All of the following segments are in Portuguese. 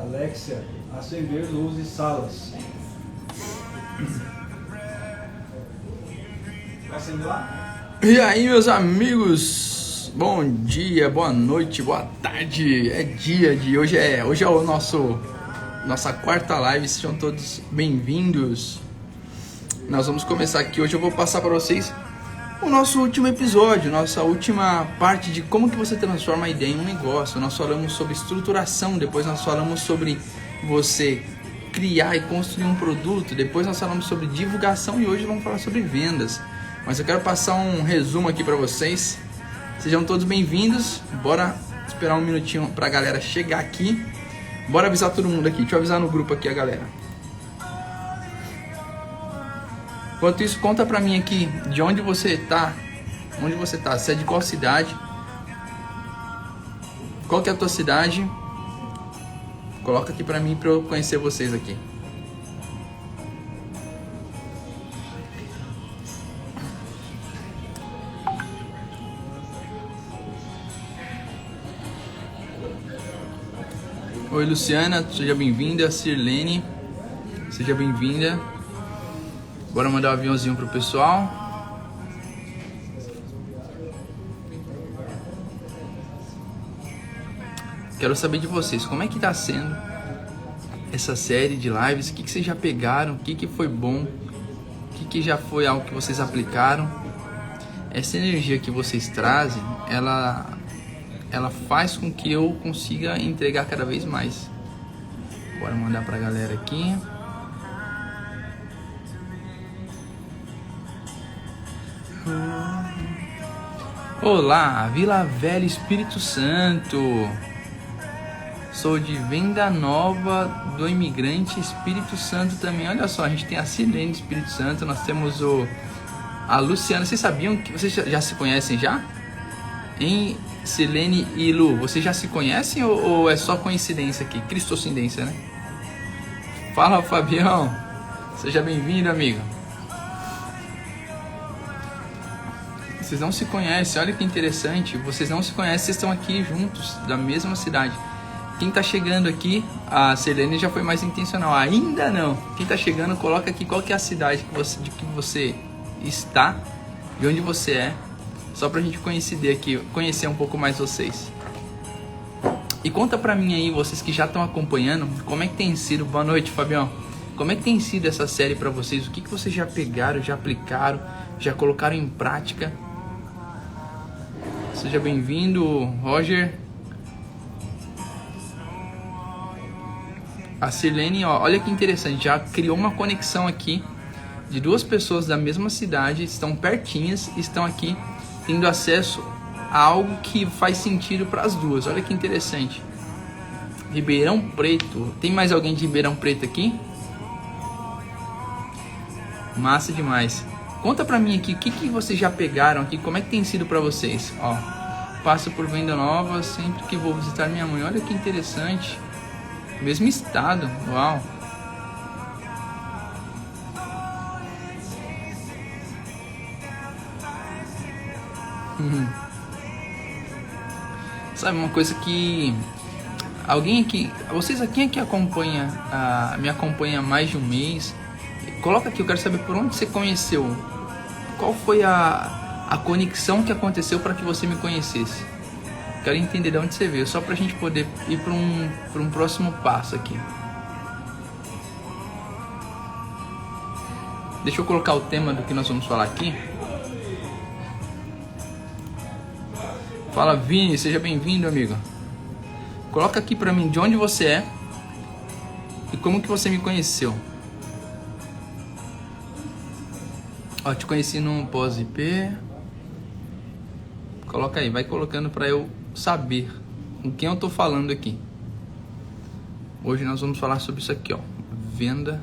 Alexia, acender luz e salas. Vai acender lá? E aí, meus amigos, bom dia, boa noite, boa tarde. É dia de hoje é o nossa quarta live. Sejam todos bem-vindos. Nós vamos começar aqui hoje. Eu vou passar para vocês o nosso último episódio, nossa última parte de como que você transforma a ideia em um negócio. Nós falamos sobre estruturação, depois nós falamos sobre você criar e construir um produto, depois nós falamos sobre divulgação e hoje vamos falar sobre vendas. Mas eu quero passar um resumo aqui para vocês. Sejam todos bem-vindos. Bora esperar um minutinho para a galera chegar aqui. Bora avisar todo mundo aqui. Deixa eu avisar no grupo aqui a galera. Enquanto isso, conta pra mim aqui de onde você tá. Onde você tá? Você é de qual cidade? Qual que é a tua cidade? Coloca aqui pra mim pra eu conhecer vocês aqui. Oi, Luciana, seja bem-vinda. Sirlene, seja bem-vinda. Bora mandar um aviãozinho pro pessoal. Quero saber de vocês, como é que tá sendo essa série de lives? O que vocês já pegaram? O que foi bom? O que já foi algo que vocês aplicaram? Essa energia que vocês trazem, ela faz com que eu consiga entregar cada vez mais. Bora mandar pra galera aqui. Olá, Vila Velha, Espírito Santo. Sou de Venda Nova do Imigrante, Espírito Santo também. Olha só, a gente tem a Silene, Espírito Santo. Nós temos a Luciana. Vocês sabiam que vocês já se conhecem já? Hein, Silene e Lu, vocês já se conhecem ou é só coincidência aqui? Cristocindência, né? Fala, Fabião. Seja bem-vindo, amigo. Vocês não se conhecem, olha que interessante. Vocês não se conhecem, vocês estão aqui juntos, da mesma cidade. Quem tá chegando aqui, a Selene já foi mais intencional. Ainda não. Quem tá chegando, coloca aqui qual que é a cidade de que você está, de onde você é, só pra gente conhecer um pouco mais vocês. E conta pra mim aí, vocês que já estão acompanhando, como é que tem sido. Boa noite, Fabião. Como é que tem sido essa série pra vocês? O que vocês já pegaram, já aplicaram, já colocaram em prática? Seja bem-vindo, Roger. A Sirlene, ó, olha que interessante, já criou uma conexão aqui de duas pessoas da mesma cidade, estão pertinhas, estão aqui tendo acesso a algo que faz sentido para as duas. Olha que interessante. Ribeirão Preto. Tem mais alguém de Ribeirão Preto aqui? Massa demais. Conta pra mim aqui, o que vocês já pegaram aqui, como é que tem sido pra vocês? Ó, passo por Venda Nova sempre que vou visitar minha mãe. Olha que interessante. Mesmo estado, uau. Sabe uma coisa que... Alguém aqui... Vocês aqui que acompanha, me acompanha há mais de um mês... Coloca aqui, eu quero saber por onde você conheceu. Qual foi a conexão que aconteceu para que você me conhecesse? Quero entender de onde você veio, só pra gente poder ir para um próximo passo aqui. Deixa eu colocar o tema do que nós vamos falar aqui. Fala, Vini, seja bem-vindo, amigo. Coloca aqui pra mim de onde você é e como que você me conheceu. Ó, te conheci num pós-IP. Coloca aí, vai colocando pra eu saber com quem eu tô falando aqui. Hoje nós vamos falar sobre isso aqui, ó. Venda,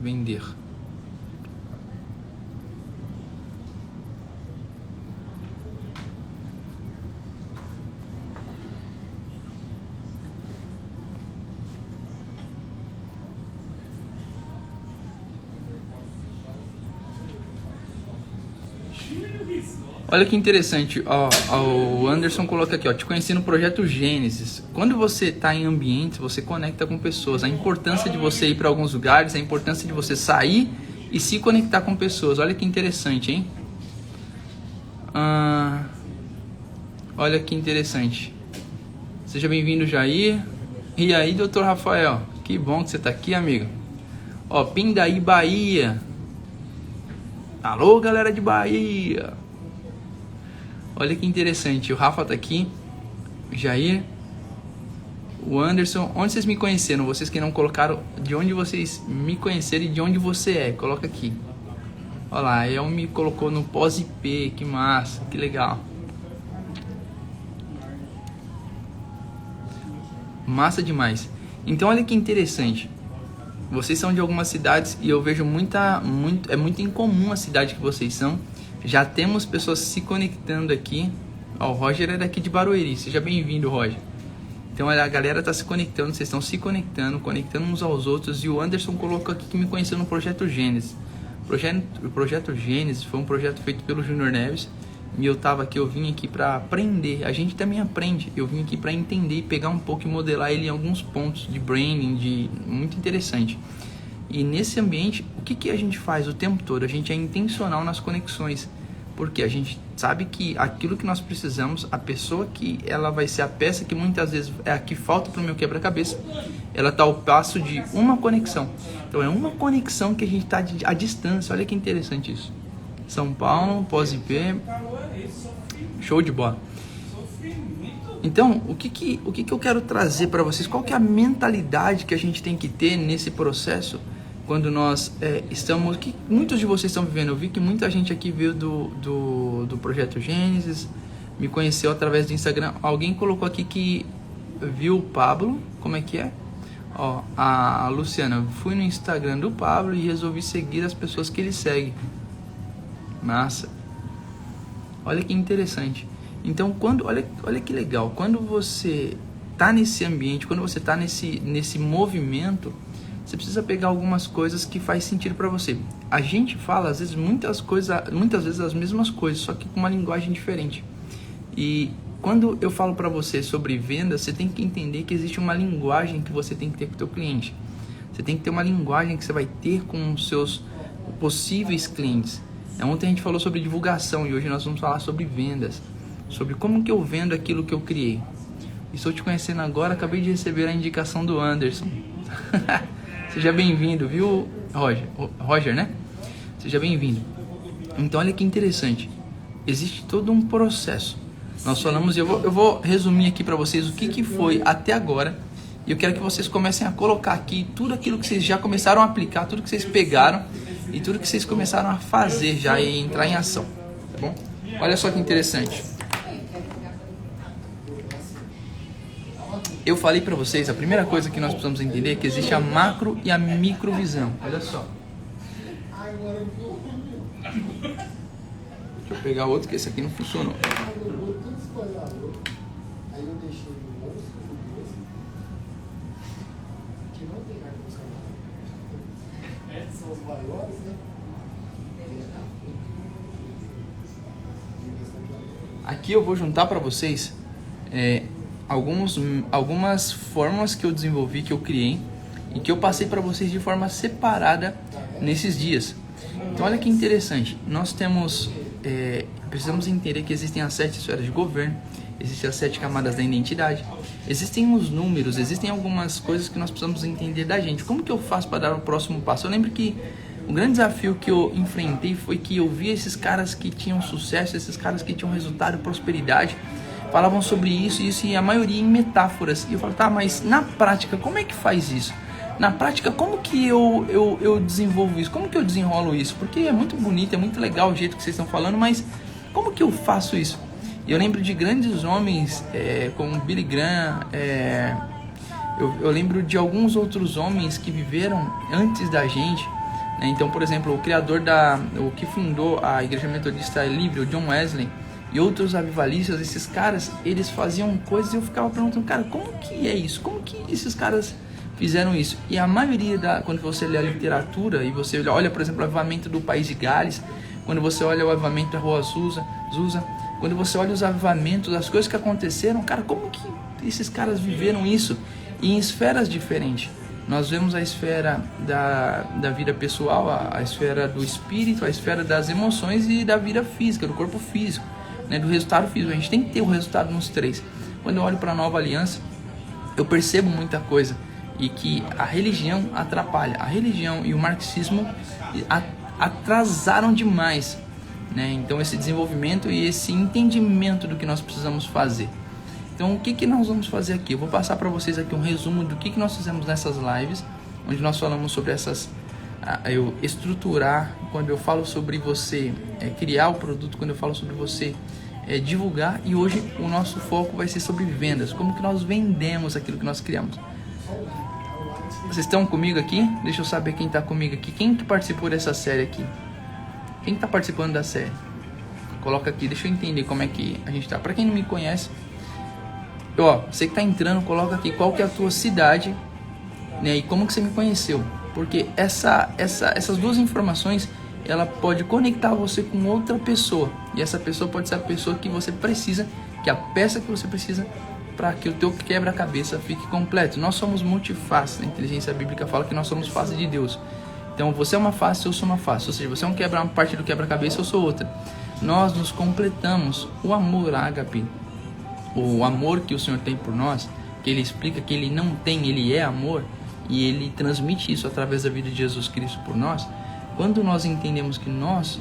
vender. Olha que interessante, ó, o Anderson coloca aqui, ó, te conheci no projeto Gênesis. Quando você está em ambientes, você conecta com pessoas. A importância de você ir para alguns lugares, a importância de você sair e se conectar com pessoas. Olha que interessante, hein? Olha que interessante. Seja bem-vindo, Jair. E aí, doutor Rafael? Que bom que você está aqui, amigo. Ó, Pindaí, Bahia. Alô, galera de Bahia. Olha que interessante, o Rafa tá aqui, o Jair, o Anderson. Onde vocês me conheceram? Vocês que não colocaram de onde vocês me conheceram e de onde você é, coloca aqui. Olha lá, El me colocou no pós-IP, que massa, que legal. Massa demais. Então olha que interessante, vocês são de algumas cidades e eu vejo é muito incomum a cidade que vocês são. Já temos pessoas se conectando aqui. Ó, o Roger é daqui de Barueri. Seja bem-vindo, Roger. Então a galera tá se conectando, vocês estão se conectando uns aos outros. E o Anderson colocou aqui que me conheceu no Projeto Gênesis. O Projeto Gênesis foi um projeto feito pelo Júnior Neves. E eu vim aqui para aprender. A gente também aprende. Eu vim aqui para entender e pegar um pouco e modelar ele em alguns pontos de branding, muito interessante. E nesse ambiente, o que a gente faz o tempo todo? A gente é intencional nas conexões, porque a gente sabe que aquilo que nós precisamos, a pessoa que ela vai ser a peça que muitas vezes é a que falta para o meu quebra-cabeça, ela está ao passo de uma conexão. Então é uma conexão que a gente está à distância. Olha que interessante isso. São Paulo, pós-IP, show de bola. Então, o que eu quero trazer para vocês? Qual que é a mentalidade que a gente tem que ter nesse processo? Quando nós estamos... que muitos de vocês estão vivendo. Eu vi que muita gente aqui veio do Projeto Gênesis, me conheceu através do Instagram. Alguém colocou aqui que viu o Pablo. Como é que é? Ó, a Luciana, fui no Instagram do Pablo e resolvi seguir as pessoas que ele segue. Massa. Olha que interessante. Então, olha que legal. Quando você está nesse ambiente, quando você está nesse movimento, você precisa pegar algumas coisas que faz sentido para você. A gente fala, às vezes, muitas vezes as mesmas coisas, só que com uma linguagem diferente. E quando eu falo para você sobre venda, você tem que entender que existe uma linguagem que você tem que ter com o teu cliente. Você tem que ter uma linguagem que você vai ter com os seus possíveis clientes. Ontem a gente falou sobre divulgação e hoje nós vamos falar sobre vendas. Sobre como que eu vendo aquilo que eu criei. E estou te conhecendo agora, acabei de receber a indicação do Anderson. Seja bem-vindo, viu, Roger? Roger, né? Seja bem-vindo. Então, olha que interessante. Existe todo um processo. Nós falamos, eu vou resumir aqui para vocês o que foi até agora. E eu quero que vocês comecem a colocar aqui tudo aquilo que vocês já começaram a aplicar, tudo que vocês pegaram e tudo que vocês começaram a fazer já e entrar em ação. Tá bom? Olha só que interessante. Eu falei para vocês, a primeira coisa que nós precisamos entender é que existe a macro e a microvisão. Olha só. Deixa eu pegar outro, que esse aqui não funcionou. Aqui eu vou juntar para vocês algumas formas que eu desenvolvi, que eu criei e que eu passei para vocês de forma separada nesses dias. Então olha que interessante, nós precisamos entender que existem as 7 esferas de governo, existem as 7 camadas da identidade, existem os números, existem algumas coisas que nós precisamos entender da gente. Como que eu faço para dar o próximo passo? Eu lembro que o grande desafio que eu enfrentei foi que eu via esses caras que tinham sucesso, esses caras que tinham resultado, prosperidade, falavam sobre isso e a maioria em metáforas. E eu falava, tá, mas na prática, como é que faz isso? Na prática, como que eu desenvolvo isso? Como que eu desenrolo isso? Porque é muito bonito, é muito legal o jeito que vocês estão falando, mas como que eu faço isso? E eu lembro de grandes homens como Billy Graham, eu lembro de alguns outros homens que viveram antes da gente, né? Então, por exemplo, o criador o que fundou a Igreja Metodista Livre, o John Wesley, e outros avivalistas, esses caras, eles faziam coisas e eu ficava perguntando, cara, como que é isso? Como que esses caras fizeram isso? E a maioria, quando você lê a literatura e você olha, por exemplo, o avivamento do país de Gales, quando você olha o avivamento da Rua Azusa, quando você olha os avivamentos, as coisas que aconteceram, cara, como que esses caras viveram isso? E em esferas diferentes. Nós vemos a esfera da vida pessoal, a esfera do espírito, a esfera das emoções e da vida física, do corpo físico, né, do resultado físico. A gente tem que ter o resultado nos três. Quando eu olho para a Nova Aliança, eu percebo muita coisa, e que a religião atrapalha. A religião e o marxismo atrasaram demais, né? Então esse desenvolvimento e esse entendimento do que nós precisamos fazer. Então, o que nós vamos fazer aqui? Eu vou passar para vocês aqui um resumo do que nós fizemos nessas lives, onde nós falamos sobre eu estruturar, quando eu falo sobre você criar o produto, quando eu falo sobre você divulgar, e hoje o nosso foco vai ser sobre vendas, como que nós vendemos aquilo que nós criamos. Vocês estão comigo aqui? Deixa eu saber quem está comigo aqui. Quem que participou dessa série aqui? Quem está participando da série? Coloca aqui, deixa eu entender como é que a gente está. Para quem não me conhece, você que está entrando, coloca aqui qual que é a tua cidade, né, e como que você me conheceu. Porque essas duas informações, ela pode conectar você com outra pessoa. E essa pessoa pode ser a pessoa que você precisa, que é a peça que você precisa para que o teu quebra-cabeça fique completo. Nós somos multifaces. A inteligência bíblica fala que nós somos face de Deus. Então você é uma face, eu sou uma face. Ou seja, você é uma parte do quebra-cabeça, eu sou outra. Nós nos completamos. O amor ágape, o amor que o Senhor tem por nós, que Ele explica que Ele não tem, Ele é amor, e Ele transmite isso através da vida de Jesus Cristo por nós. Quando nós entendemos que nós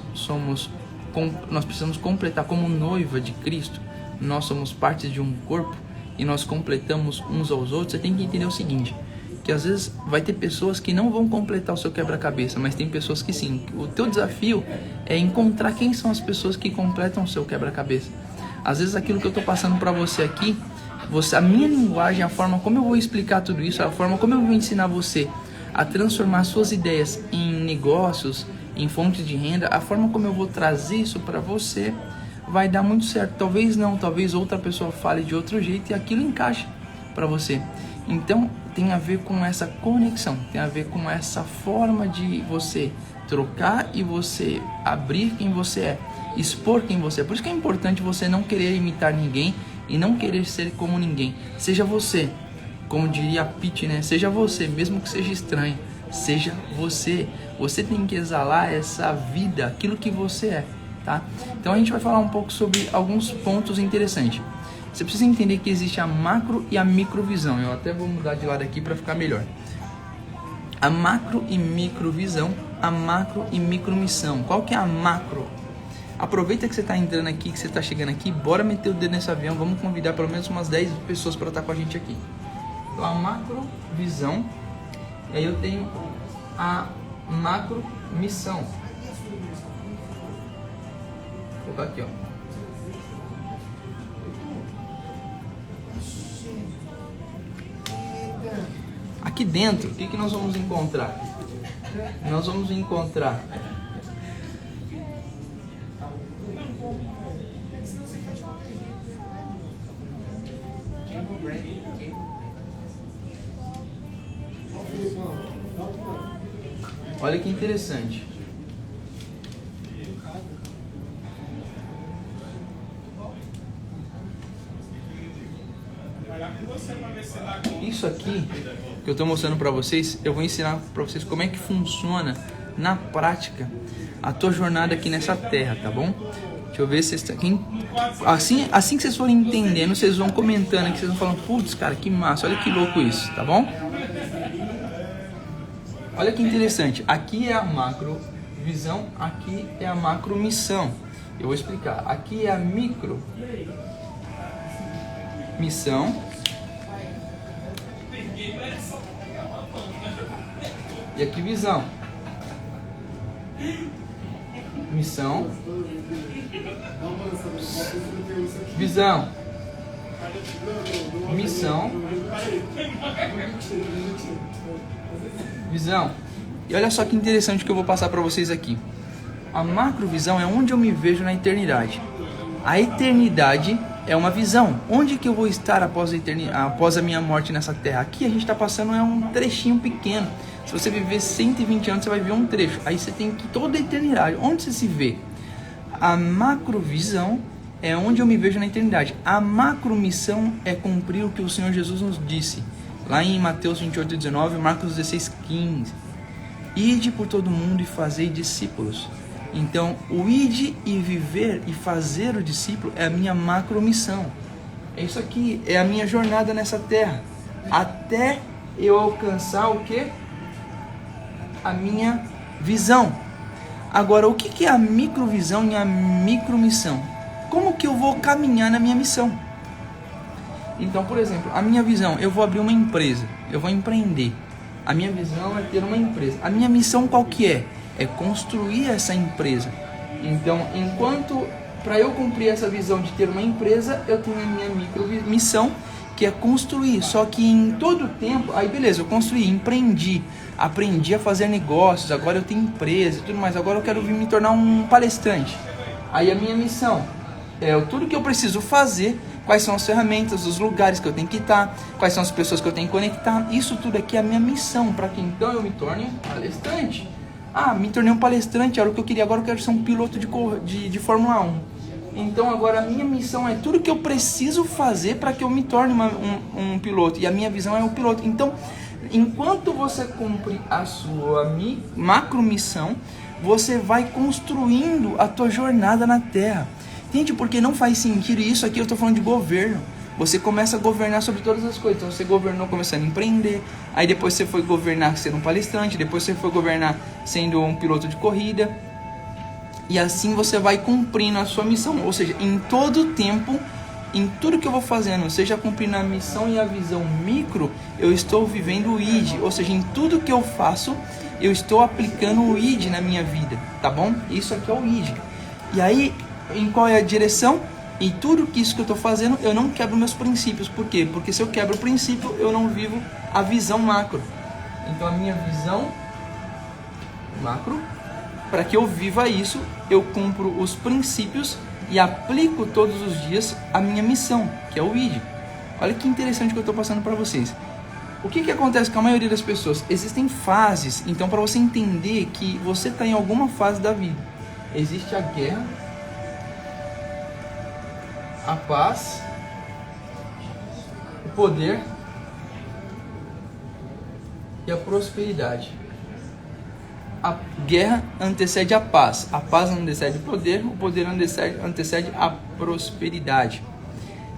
precisamos completar como noiva de Cristo, nós somos parte de um corpo e nós completamos uns aos outros, você tem que entender o seguinte, que às vezes vai ter pessoas que não vão completar o seu quebra-cabeça, mas tem pessoas que sim. O teu desafio é encontrar quem são as pessoas que completam o seu quebra-cabeça. Às vezes aquilo que eu estou passando para você aqui, a minha linguagem, a forma como eu vou explicar tudo isso, a forma como eu vou ensinar você a transformar suas ideias em negócios, em fontes de renda, a forma como eu vou trazer isso para você vai dar muito certo. Talvez não, talvez outra pessoa fale de outro jeito e aquilo encaixe para você. Então tem a ver com essa conexão, tem a ver com essa forma de você trocar e você abrir quem você é, expor quem você é. Por isso que é importante você não querer imitar ninguém e não querer ser como ninguém. Seja você, como diria Pete, né? Seja você, mesmo que seja estranho. Seja você. Você tem que exalar essa vida, aquilo que você é, tá? Então a gente vai falar um pouco sobre alguns pontos interessantes. Você precisa entender que existe a macro e a microvisão. Eu até vou mudar de lado aqui para ficar melhor. A macro e microvisão, a macro e micromissão. Qual que é a macro? Aproveita que você está entrando aqui, que você está chegando aqui, bora meter o dedo nesse avião, vamos convidar pelo menos umas 10 pessoas para estar com a gente aqui. Então a macrovisão, e aí eu tenho a macromissão. Vou colocar aqui, ó. Aqui dentro, o que nós vamos encontrar? Nós vamos encontrar olha que interessante. Isso aqui que eu estou mostrando para vocês, eu vou ensinar para vocês como é que funciona na prática a tua jornada aqui nessa terra, tá bom? Deixa eu ver se vocês assim que vocês forem entendendo, vocês vão comentando aqui, vocês vão falando, putz, cara, que massa, olha que louco isso, tá bom? Olha que interessante, aqui é a macrovisão, aqui é a macromissão. Eu vou explicar. Aqui é a micromissão. E aqui visão. Missão. Visão. Missão. Visão. E olha só que interessante que eu vou passar para vocês aqui. A macrovisão é onde eu me vejo na eternidade. A eternidade é uma visão. Onde que eu vou estar após a minha morte nessa terra? Aqui a gente está passando um trechinho pequeno. Se você viver 120 anos, você vai ver um trecho. Aí você tem que toda a eternidade. Onde você se vê? A macrovisão é onde eu me vejo na eternidade. A macromissão é cumprir o que o Senhor Jesus nos disse. Lá em Mateus 28:19, Marcos 16:15. Ide por todo mundo e fazei discípulos. Então, o ide e viver e fazer o discípulo é a minha macromissão. É isso aqui, é a minha jornada nessa terra. Até eu alcançar o quê? A minha visão. Agora, o que é a microvisão e a micromissão? Como que eu vou caminhar na minha missão? Então, por exemplo, a minha visão, eu vou abrir uma empresa, eu vou empreender. A minha visão é ter uma empresa. A minha missão qual que é? É construir essa empresa. Então, para eu cumprir essa visão de ter uma empresa, eu tenho a minha micromissão, que é construir. Só que em todo o tempo, aí beleza, eu construí, empreendi, aprendi a fazer negócios, agora eu tenho empresa e tudo mais, agora eu quero vir me tornar um palestrante. Aí a minha missão é tudo que eu preciso fazer, quais são as ferramentas, os lugares que eu tenho que estar, quais são as pessoas que eu tenho que conectar. Isso tudo aqui é a minha missão, para que então eu me torne palestrante. Me tornei um palestrante, era o que eu queria, agora eu quero ser um piloto de Fórmula 1. Então agora a minha missão é tudo que eu preciso fazer para que eu me torne um piloto. E a minha visão é o piloto. Então, enquanto você cumpre a sua macromissão, você vai construindo a tua jornada na Terra. Entende? Porque não faz sentido, e isso aqui eu estou falando de governo. Você começa a governar sobre todas as coisas. Então você governou começando a empreender, aí depois você foi governar sendo um palestrante, depois você foi governar sendo um piloto de corrida. E assim você vai cumprindo a sua missão. Ou seja, em todo o tempo, em tudo que eu vou fazendo, seja cumprindo a missão e a visão micro, eu estou vivendo o ID. Ou seja, em tudo que eu faço, eu estou aplicando o ID na minha vida. Tá bom? Isso aqui é o ID. E aí, em qual é a direção? Em tudo isso que eu estou fazendo, eu não quebro meus princípios. Por quê? Porque se eu quebro o princípio, eu não vivo a visão macro. Então a minha visão macro, para que eu viva isso, eu cumpro os princípios e aplico todos os dias a minha missão, que é o ID. Olha que interessante que eu estou passando para vocês. O que acontece com a maioria das pessoas? Existem fases. Então, para você entender que você está em alguma fase da vida, existe a guerra, a paz, o poder e a prosperidade. A guerra antecede a paz antecede o poder antecede a prosperidade.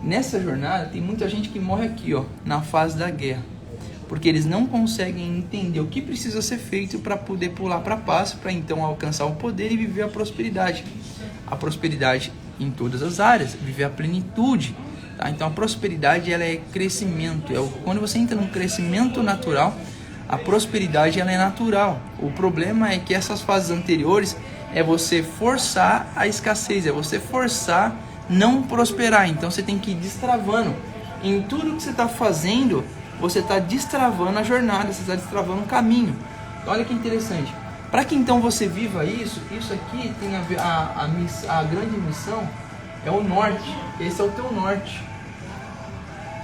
Nessa jornada tem muita gente que morre aqui, na fase da guerra, porque eles não conseguem entender o que precisa ser feito para poder pular para a paz, para então alcançar o poder e viver a prosperidade. A prosperidade em todas as áreas, viver a plenitude, tá? Então a prosperidade ela é crescimento, quando você entra num crescimento natural, a prosperidade ela é natural. O problema é que essas fases anteriores é você forçar a escassez, é você forçar não prosperar. Então você tem que ir destravando. Em tudo que você está fazendo, você está destravando a jornada, você está destravando o caminho. Então, olha que interessante. Para que então você viva isso aqui tem a ver, a grande missão é o norte. Esse é o teu norte.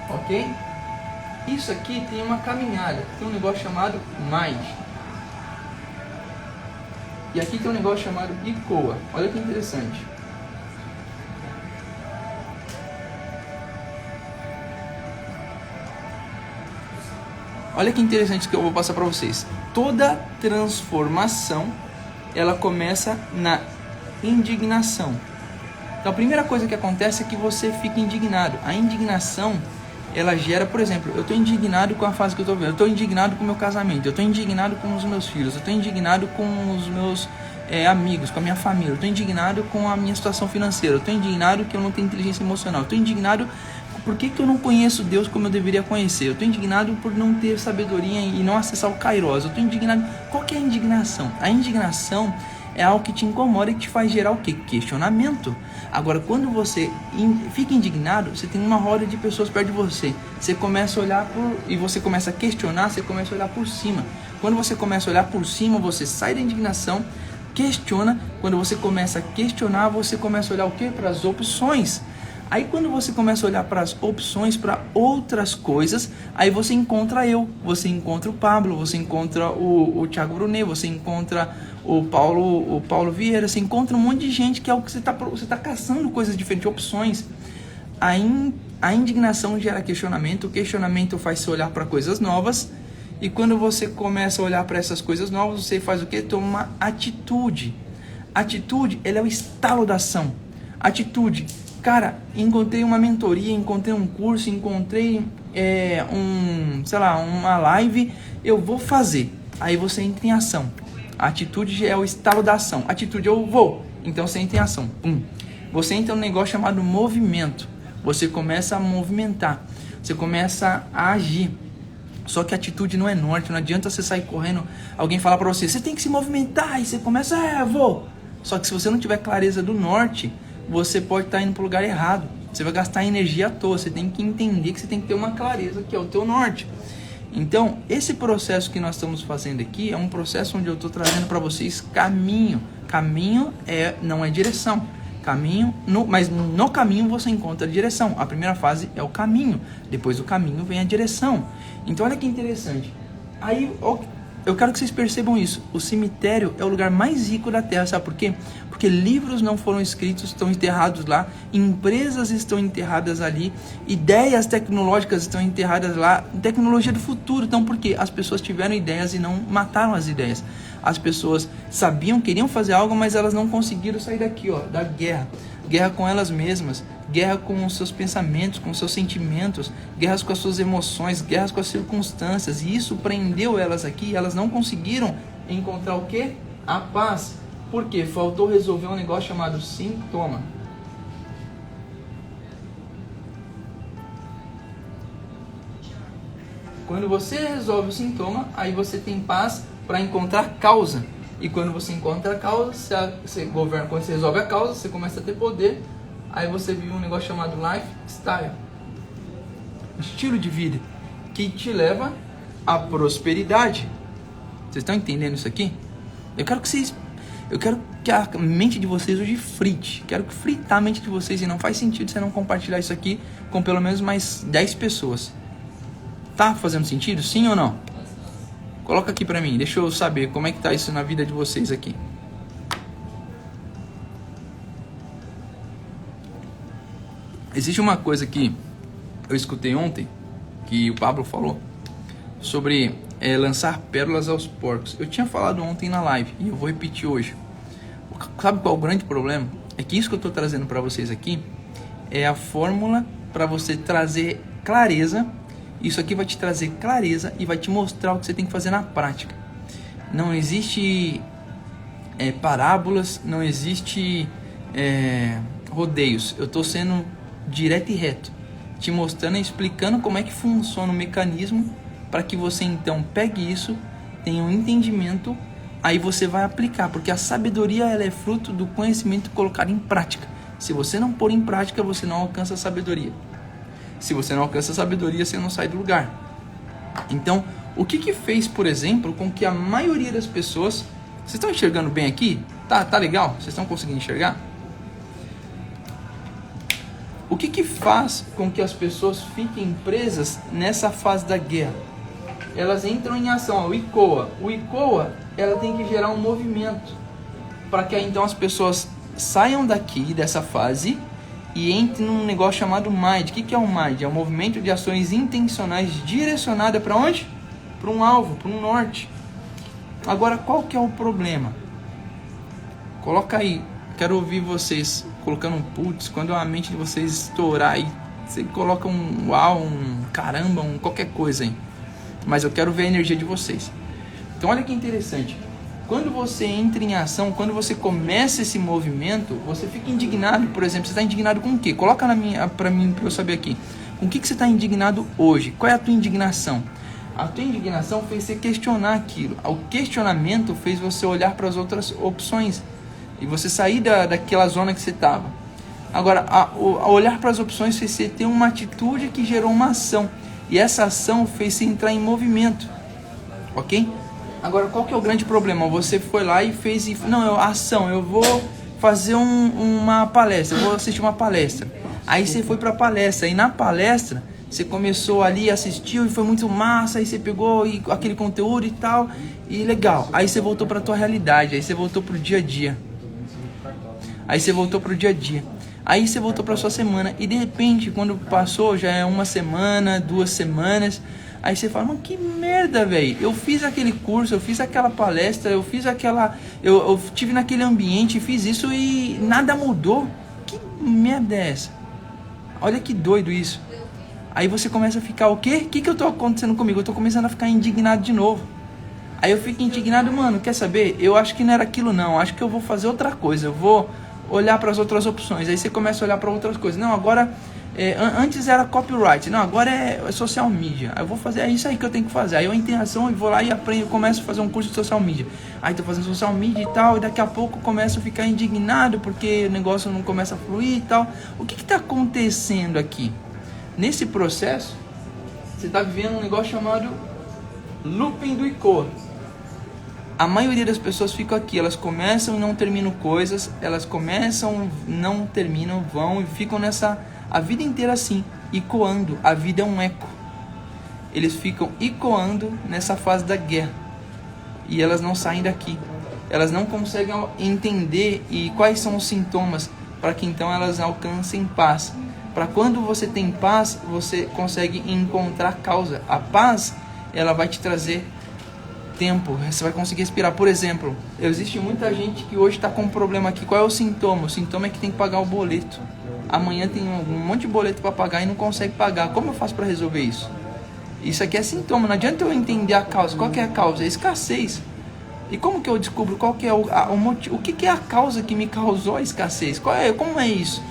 Ok? Isso aqui tem uma caminhada, tem um negócio chamado mais. E aqui tem um negócio chamado ICOA. Olha que interessante. Olha que interessante que eu vou passar para vocês. Toda transformação, ela começa na indignação. Então a primeira coisa que acontece é que você fica indignado. A indignação, ela gera, por exemplo, eu estou indignado com a fase que eu estou vendo, eu estou indignado com o meu casamento, eu estou indignado com os meus filhos, eu estou indignado com os meus amigos, com a minha família, eu estou indignado com a minha situação financeira, eu estou indignado que eu não tenho inteligência emocional, eu estou indignado por que eu não conheço Deus como eu deveria conhecer, eu estou indignado por não ter sabedoria e não acessar o Kairos, eu estou indignado. Qual que é a indignação? A indignação é algo que te incomoda e que te faz gerar o quê? Questionamento. Agora, quando você fica indignado, você tem uma roda de pessoas perto de você. Você começa a olhar e você começa a questionar, você começa a olhar por cima. Quando você começa a olhar por cima, você sai da indignação, questiona. Quando você começa a questionar, você começa a olhar o quê? Para as opções. Aí quando você começa a olhar para as opções, para outras coisas, aí você encontra você encontra o Pablo, você encontra o Thiago Brunet, você encontra o Paulo Vieira, você encontra um monte de gente que é o que você tá caçando coisas diferentes, opções. A indignação gera questionamento, o questionamento faz você olhar para coisas novas, e quando você começa a olhar para essas coisas novas, você faz o quê? Toma uma atitude. Atitude, ela é o estalo da ação. Atitude, cara, encontrei uma mentoria, encontrei um curso, encontrei uma live, eu vou fazer. Aí você entra em ação. A atitude é o estalo da ação. Atitude, eu vou. Então você entra em ação. Você entra num negócio chamado movimento. Você começa a movimentar. Você começa a agir. Só que a atitude não é norte. Não adianta você sair correndo, alguém falar pra você, você tem que se movimentar. E você começa, eu vou. Só que se você não tiver clareza do norte, você pode estar indo pro lugar errado. Você vai gastar energia à toa. Você tem que entender que você tem que ter uma clareza que é o teu norte. Então, esse processo que nós estamos fazendo aqui é um processo onde eu estou trazendo para vocês caminho. Caminho não é direção. Mas no caminho você encontra a direção. A primeira fase é o caminho. Depois do caminho vem a direção. Então, olha que interessante. Aí, eu quero que vocês percebam isso. O cemitério é o lugar mais rico da Terra. Sabe por quê? Porque livros não foram escritos, estão enterrados lá, empresas estão enterradas ali, ideias tecnológicas estão enterradas lá, tecnologia do futuro. Então, por quê? As pessoas tiveram ideias e não mataram as ideias. As pessoas sabiam, queriam fazer algo, mas elas não conseguiram sair daqui, da guerra. Guerra com elas mesmas, guerra com os seus pensamentos, com os seus sentimentos, guerras com as suas emoções, guerras com as circunstâncias. E isso prendeu elas aqui, e elas não conseguiram encontrar o quê? A paz. Por quê? Faltou resolver um negócio chamado sintoma. Quando você resolve o sintoma, aí você tem paz para encontrar causa. E quando você encontra a causa, você governa. Quando você resolve a causa, você começa a ter poder. Aí você vive um negócio chamado lifestyle, estilo de vida, que te leva à prosperidade. Vocês estão entendendo isso aqui? Eu quero que a mente de vocês hoje frite. Quero que fritar a mente de vocês. E não faz sentido você não compartilhar isso aqui com pelo menos mais 10 pessoas. Tá fazendo sentido? Sim ou não? Coloca aqui pra mim. Deixa eu saber como é que tá isso na vida de vocês aqui. Existe uma coisa que eu escutei ontem, que o Pablo falou, sobre lançar pérolas aos porcos. Eu tinha falado ontem na live e eu vou repetir hoje. Sabe qual é o grande problema? É que isso que eu estou trazendo para vocês aqui é a fórmula para você trazer clareza. Isso aqui vai te trazer clareza e vai te mostrar o que você tem que fazer na prática. Não existe parábolas, não existe rodeios. Eu estou sendo direto e reto, te mostrando e explicando como é que funciona o mecanismo, para que você então pegue isso, tenha um entendimento, aí você vai aplicar, porque a sabedoria ela é fruto do conhecimento colocado em prática. Se você não pôr em prática, você não alcança a sabedoria. Se você não alcança a sabedoria, você não sai do lugar. Então, o que fez, por exemplo, com que a maioria das pessoas... Vocês estão enxergando bem aqui? Tá legal? Vocês estão conseguindo enxergar? O que faz com que as pessoas fiquem presas nessa fase da guerra? Elas entram em ação, o ICOA. O ICOA, ela tem que gerar um movimento, para que então as pessoas saiam daqui, dessa fase, e entrem num negócio chamado MIND. O que é o MIND? É um movimento de ações intencionais direcionada para onde? Para um alvo, para um norte. Agora, qual que é o problema? Coloca aí, quero ouvir vocês colocando um putz, quando a mente de vocês estourar aí, você coloca um uau, um caramba, um qualquer coisa aí. Mas eu quero ver a energia de vocês. Então olha que interessante. Quando você entra em ação, quando você começa esse movimento, você fica indignado, por exemplo, você está indignado com o quê? Coloca para mim, para eu saber aqui. Com o que você está indignado hoje? Qual é a tua indignação? A tua indignação fez você questionar aquilo. O questionamento fez você olhar para as outras opções. E você sair daquela zona que você estava. Agora, a olhar para as opções fez você ter uma atitude que gerou uma ação. E essa ação fez você entrar em movimento. Ok? Agora, qual que é o grande problema? Você foi lá e fez... ação, eu vou fazer uma palestra, eu vou assistir uma palestra. Aí você foi para a palestra, e na palestra Você começou ali, assistiu e foi muito massa, aí você pegou aquele conteúdo e tal, e legal. Aí você voltou pra tua realidade, aí você voltou pro dia a dia. Aí você voltou pro dia a dia. Aí você voltou pra sua semana, e de repente, quando passou, já é uma semana, 2 semanas, aí você fala, mano, que merda, velho. Eu fiz aquele curso, eu fiz aquela palestra, eu fiz aquela... Eu tive naquele ambiente, fiz isso e nada mudou. Que merda é essa? Olha que doido isso. Aí você começa a ficar, o quê? O que tô acontecendo comigo? Eu tô começando a ficar indignado de novo. Aí eu fico indignado, mano, quer saber? Eu acho que não era aquilo não, acho que eu vou fazer outra coisa, eu vou olhar para as outras opções. Aí você começa a olhar para outras coisas. Não, agora, antes era copyright, não, agora é social media. Aí eu vou fazer, é isso aí que eu tenho que fazer. Aí eu entro em ação e vou lá e aprendo, começo a fazer um curso de social media. Aí tô fazendo social media e tal, e daqui a pouco começo a ficar indignado porque o negócio não começa a fluir e tal. O que tá acontecendo aqui? Nesse processo, você está vivendo um negócio chamado looping do ICO. A maioria das pessoas ficam aqui, elas começam e não terminam coisas, elas começam, não terminam, vão e ficam nessa, a vida inteira assim, ecoando. A vida é um eco. Eles ficam ecoando nessa fase da guerra. E elas não saem daqui. Elas não conseguem entender e quais são os sintomas para que então elas alcancem paz. Para quando você tem paz, você consegue encontrar causa. A paz, ela vai te trazer tempo, você vai conseguir respirar. Por exemplo, existe muita gente que hoje está com um problema aqui. Qual é o sintoma? O sintoma é que tem que pagar o boleto. Amanhã tem um monte de boleto para pagar e não consegue pagar. Como eu faço para resolver isso? Isso aqui é sintoma. Não adianta eu entender a causa. Qual que é a causa? É escassez. E como que eu descubro qual que é o motivo? O que é a causa que me causou a escassez? Como é isso?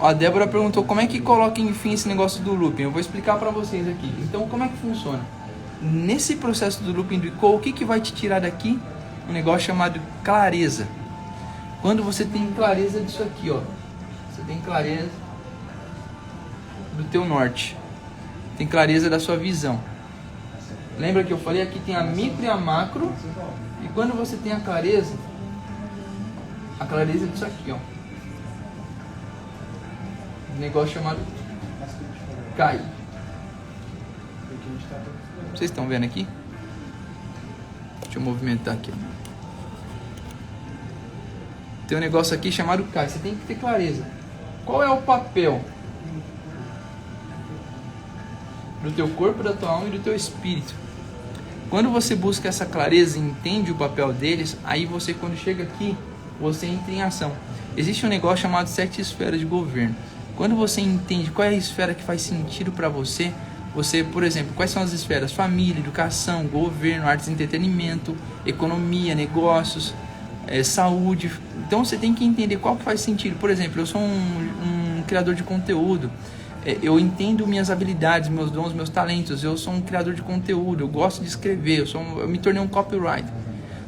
A Débora perguntou como é que coloca enfim esse negócio do looping. Eu vou explicar para vocês aqui. Então, como é que funciona? Nesse processo do looping do ICO, o que vai te tirar daqui? Um negócio chamado clareza. Quando você tem clareza disso aqui, ó. Você tem clareza do teu norte. Tem clareza da sua visão. Lembra que eu falei? Aqui tem a micro e a macro. E quando você tem a clareza disso aqui, ó. Negócio chamado CAI. Vocês estão vendo aqui? Deixa eu movimentar aqui. Tem um negócio aqui chamado CAI. Você tem que ter clareza. Qual é o papel do teu corpo, da tua alma e do teu espírito? Quando você busca essa clareza e entende o papel deles, aí você, quando chega aqui, você entra em ação. Existe um negócio chamado 7 esferas de governo. Quando você entende qual é a esfera que faz sentido para você, por exemplo, quais são as esferas? Família, educação, governo, artes e entretenimento, economia, negócios, saúde. Então você tem que entender qual que faz sentido. Por exemplo, eu sou um criador de conteúdo. Eu entendo minhas habilidades, meus dons, meus talentos. Eu sou um criador de conteúdo, eu gosto de escrever, eu me tornei um copywriter.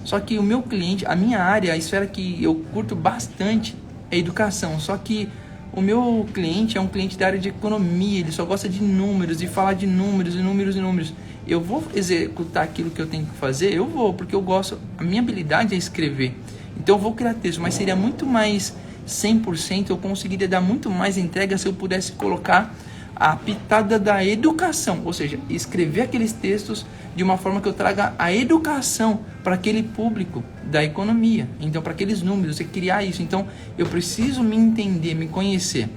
Só que o meu cliente, a minha área, a esfera que eu curto bastante é educação. Só que o meu cliente é um cliente da área de economia, ele só gosta de números, de falar de números, números. Eu vou executar aquilo que eu tenho que fazer? Eu vou, porque eu gosto, a minha habilidade é escrever. Então eu vou criar texto, mas seria muito mais 100%, eu conseguiria dar muito mais entrega se eu pudesse colocar a pitada da educação, ou seja, escrever aqueles textos de uma forma que eu traga a educação para aquele público da economia, então para aqueles números, e criar isso. Então eu preciso me entender, me conhecer.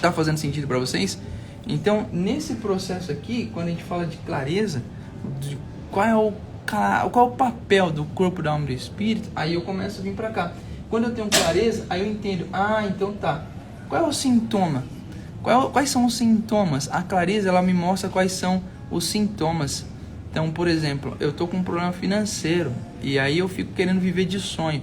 Tá fazendo sentido para vocês? Então nesse processo aqui, quando a gente fala de clareza, de qual é o papel do corpo, da alma e do espírito, aí eu começo a vir para cá. Quando eu tenho clareza, aí eu entendo, então tá, qual é o sintoma? Quais são os sintomas? A clareza, ela me mostra quais são os sintomas. Então, por exemplo, eu tô com um problema financeiro e aí eu fico querendo viver de sonho.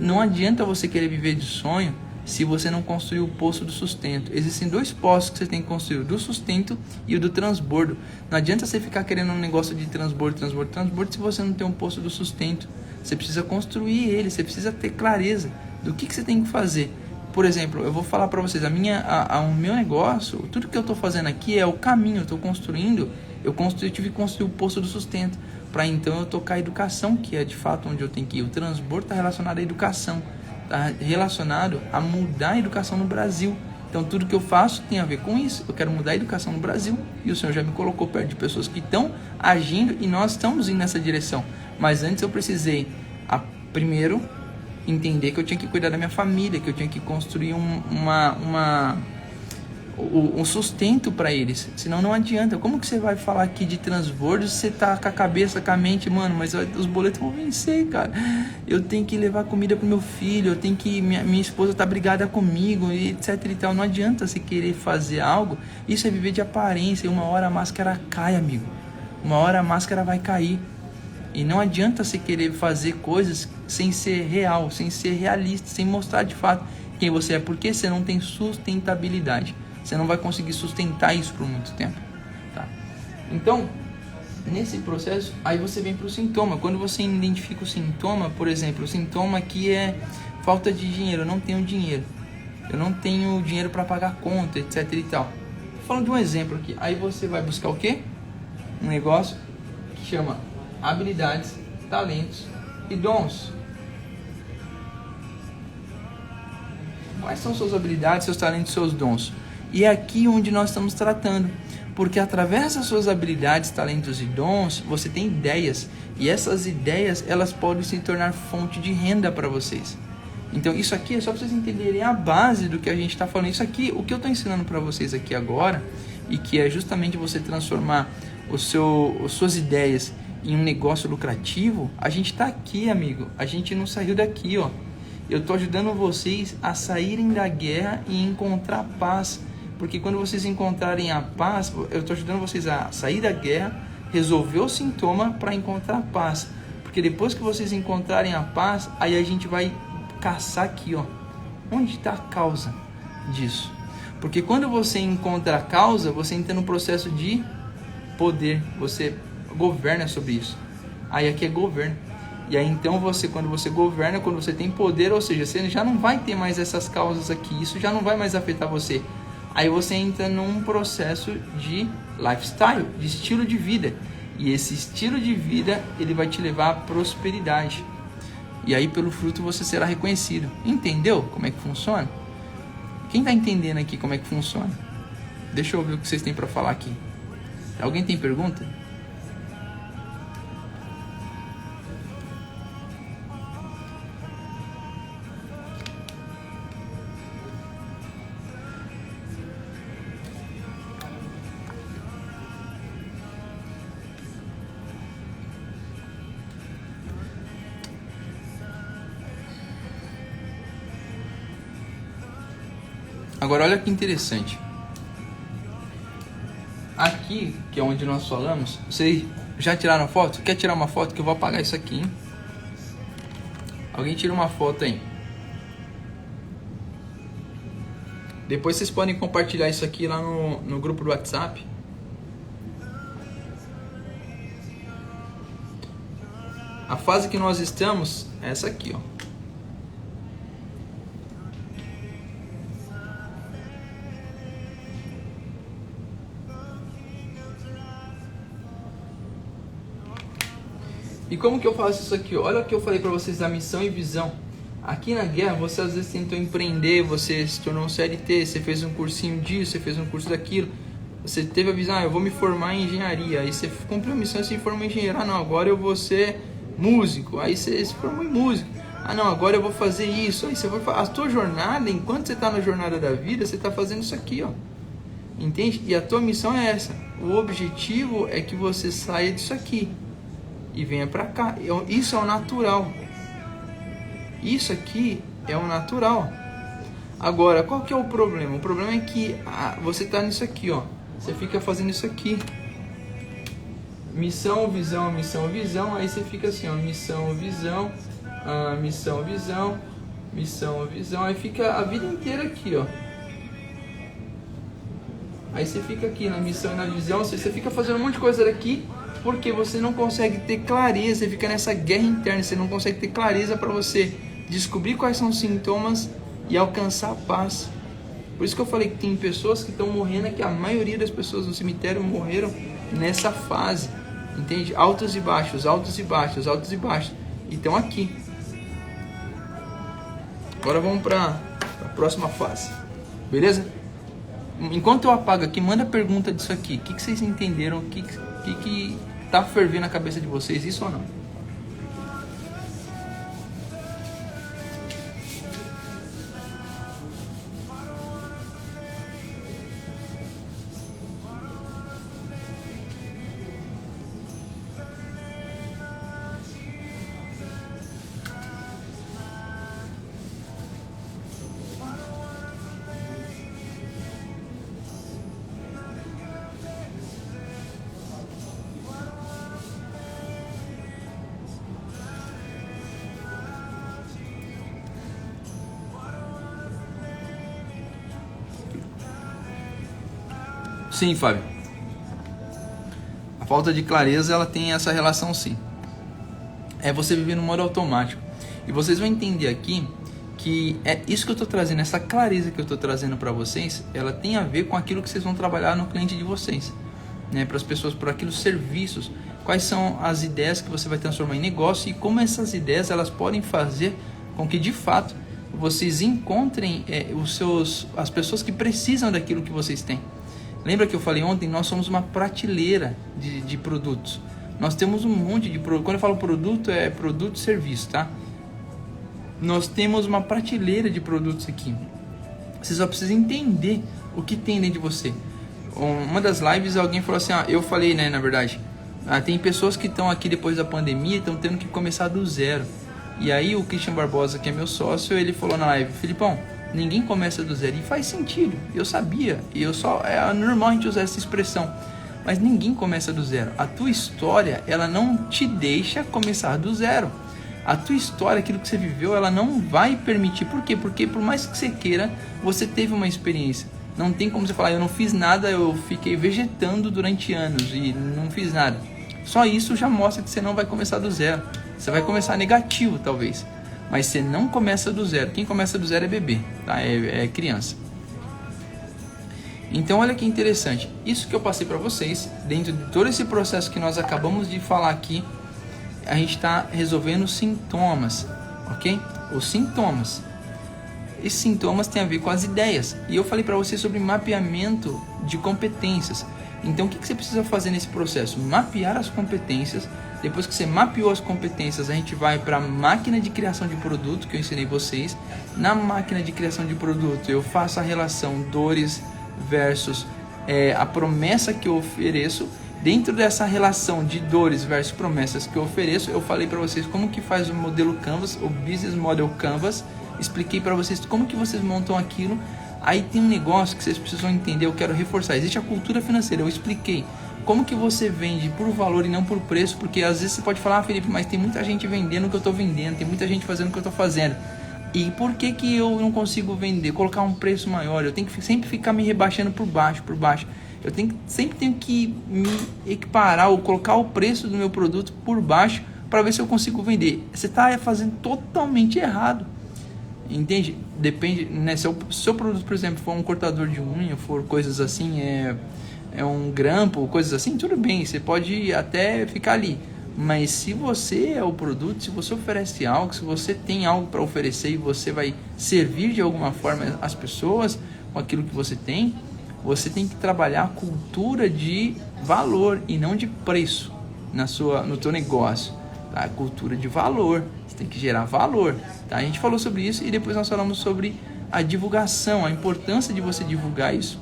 Não adianta você querer viver de sonho se você não construir o poço do sustento. Existem 2 poços que você tem que construir, o do sustento e o do transbordo. Não adianta você ficar querendo um negócio de transbordo se você não tem um poço do sustento. Você precisa construir ele, você precisa ter clareza do que você tem que fazer. Por exemplo, eu vou falar para vocês, o meu negócio, tudo que eu estou fazendo aqui é o caminho, eu estou construindo, eu tive que construir o poço do sustento, para então eu tocar a educação, que é de fato onde eu tenho que ir. O transbordo está relacionado à educação, está relacionado a mudar a educação no Brasil. Então tudo que eu faço tem a ver com isso. Eu quero mudar a educação no Brasil e o Senhor já me colocou perto de pessoas que estão agindo e nós estamos indo nessa direção. Mas antes eu precisei, primeiro, entender que eu tinha que cuidar da minha família, que eu tinha que construir um sustento para eles, senão não adianta. Como que você vai falar aqui de transbordo se você tá com a cabeça, com a mente, mano, mas os boletos vão vencer, cara, eu tenho que levar comida pro meu filho, eu tenho que, minha esposa tá brigada comigo, e etc e tal. Não adianta você querer fazer algo, isso é viver de aparência, e uma hora a máscara cai, amigo, uma hora a máscara vai cair, e não adianta você querer fazer coisas sem ser real, sem ser realista, sem mostrar de fato quem você é, porque você não tem sustentabilidade. Você não vai conseguir sustentar isso por muito tempo, tá? Então, nesse processo, aí você vem para o sintoma. Quando você identifica o sintoma, por exemplo, o sintoma aqui é falta de dinheiro. Eu não tenho dinheiro. Eu não tenho dinheiro para pagar conta, etc e tal. Tô falando de um exemplo aqui. Aí você vai buscar o quê? Um negócio que chama habilidades, talentos e dons. Quais são suas habilidades, seus talentos e seus dons? E é aqui onde nós estamos tratando, porque através das suas habilidades, talentos e dons, você tem ideias, e essas ideias, elas podem se tornar fonte de renda para vocês. Então isso aqui é só para vocês entenderem a base do que a gente está falando. Isso aqui, o que eu estou ensinando para vocês aqui agora, e que é justamente você transformar as suas ideias em um negócio lucrativo, a gente está aqui, amigo, a gente não saiu daqui, ó. Eu estou ajudando vocês a saírem da guerra e encontrar paz. Porque quando vocês encontrarem a paz, eu estou ajudando vocês a sair da guerra, resolver o sintoma para encontrar paz. Porque depois que vocês encontrarem a paz, aí a gente vai caçar aqui, ó. Onde está a causa disso? Porque quando você encontra a causa, você entra no processo de poder. Você governa sobre isso. Aí aqui é governo. E aí então quando você governa, quando você tem poder, ou seja, você já não vai ter mais essas causas aqui. Isso já não vai mais afetar você. Aí você entra num processo de lifestyle, de estilo de vida. E esse estilo de vida, ele vai te levar à prosperidade. E aí pelo fruto você será reconhecido. Entendeu como é que funciona? Quem está entendendo aqui como é que funciona? Deixa eu ver o que vocês têm para falar aqui. Alguém tem pergunta? Agora olha que interessante. Aqui, que é onde nós falamos, vocês já tiraram foto? Quer tirar uma foto? Que eu vou apagar isso aqui, hein? Alguém tira uma foto aí. Depois vocês podem compartilhar isso aqui lá no grupo do WhatsApp. A fase que nós estamos é essa aqui, ó. E como que eu faço isso aqui? Olha o que eu falei para vocês da missão e visão. Aqui na guerra, você às vezes tentou empreender, você se tornou um CLT, você fez um cursinho disso, você fez um curso daquilo. Você teve a visão, eu vou me formar em engenharia. Aí você cumpriu a missão e se formou em engenheiro. Ah, não, agora eu vou ser músico. Aí você se formou em músico. Ah, não, agora eu vou fazer isso. Aí você vai fazer. A tua jornada, enquanto você está na jornada da vida, você está fazendo isso aqui, ó. Entende? E a tua missão é essa. O objetivo é que você saia disso aqui e venha pra cá. Isso é o natural. Isso aqui é o natural. Agora, qual que é o problema? O problema é que você tá nisso aqui, ó. Você fica fazendo isso aqui. Missão, visão, missão, visão. Aí você fica assim, ó. Missão, visão, missão, visão, missão, visão. Aí fica a vida inteira aqui, ó. Aí você fica aqui na missão e na visão. Você fica fazendo um monte de coisa daqui, porque você não consegue ter clareza, você fica nessa guerra interna, você não consegue ter clareza para você descobrir quais são os sintomas e alcançar a paz. Por isso que eu falei que tem pessoas que estão morrendo, que a maioria das pessoas no cemitério morreram nessa fase, entende? Altos e baixos, altos e baixos, altos e baixos. E estão aqui. Agora vamos para a próxima fase, beleza? enquanto eu apago aqui, manda pergunta disso aqui. O que vocês entenderam? O que tá fervendo na cabeça de vocês? Isso ou não? Sim, Fábio. A falta de clareza, ela tem essa relação, sim. É você viver no modo automático. E vocês vão entender aqui que é isso que eu estou trazendo, essa clareza que eu estou trazendo para vocês, ela tem a ver com aquilo que vocês vão trabalhar no cliente de vocês, né? Para as pessoas, por aqueles serviços, quais são as ideias que você vai transformar em negócio e como essas ideias elas podem fazer com que de fato vocês encontrem as pessoas que precisam daquilo que vocês têm. Lembra que eu falei ontem? Nós somos uma prateleira de produtos. Nós temos um monte de produto. Quando eu falo produto, é produto e serviço, tá? Nós temos uma prateleira de produtos aqui. Você só precisa entender o que tem dentro de você. Uma das lives, alguém falou assim, eu falei, né, na verdade, tem pessoas que estão aqui depois da pandemia e estão tendo que começar do zero. E aí o Christian Barbosa, que é meu sócio, ele falou na live, Filipão, ninguém começa do zero. E faz sentido, eu sabia. E é normal a gente usar essa expressão. Mas ninguém começa do zero. A tua história, ela não te deixa começar do zero. A tua história, aquilo que você viveu, ela não vai permitir. Por quê? Porque por mais que você queira, você teve uma experiência. Não tem como você falar, eu não fiz nada, eu fiquei vegetando durante anos e não fiz nada. Só isso já mostra que você não vai começar do zero. Você vai começar negativo, talvez. Mas você não começa do zero. Quem começa do zero é bebê, tá? É criança. Então olha que interessante. Isso que eu passei para vocês, dentro de todo esse processo que nós acabamos de falar aqui, a gente está resolvendo sintomas, ok? Os sintomas. Esses sintomas têm a ver com as ideias. E eu falei para vocês sobre mapeamento de competências. Então o que você precisa fazer nesse processo? Mapear as competências. Depois que você mapeou as competências, a gente vai para a máquina de criação de produto, que eu ensinei vocês. Na máquina de criação de produto, eu faço a relação dores versus a promessa que eu ofereço. Dentro dessa relação de dores versus promessas que eu ofereço, eu falei para vocês como que faz o modelo Canvas, o Business Model Canvas. Expliquei para vocês como que vocês montam aquilo. Aí tem um negócio que vocês precisam entender, eu quero reforçar. Existe a cultura financeira, eu expliquei. Como que você vende por valor e não por preço? Porque às vezes você pode falar, Felipe, mas tem muita gente vendendo o que eu estou vendendo, tem muita gente fazendo o que eu estou fazendo. E por que eu não consigo vender? Colocar um preço maior, eu tenho que sempre ficar me rebaixando por baixo. Eu sempre tenho que me equiparar ou colocar o preço do meu produto por baixo para ver se eu consigo vender. Você está fazendo totalmente errado. Entende? Depende, né? Se o seu produto, por exemplo, for um cortador de unha, for coisas assim, é um grampo, coisas assim, tudo bem, você pode até ficar ali. Mas se você é o produto, se você oferece algo, se você tem algo para oferecer e você vai servir de alguma forma as pessoas com aquilo que você tem que trabalhar a cultura de valor e não de preço no teu negócio. Tá? A cultura de valor, você tem que gerar valor. Tá? A gente falou sobre isso e depois nós falamos sobre a divulgação, a importância de você divulgar isso.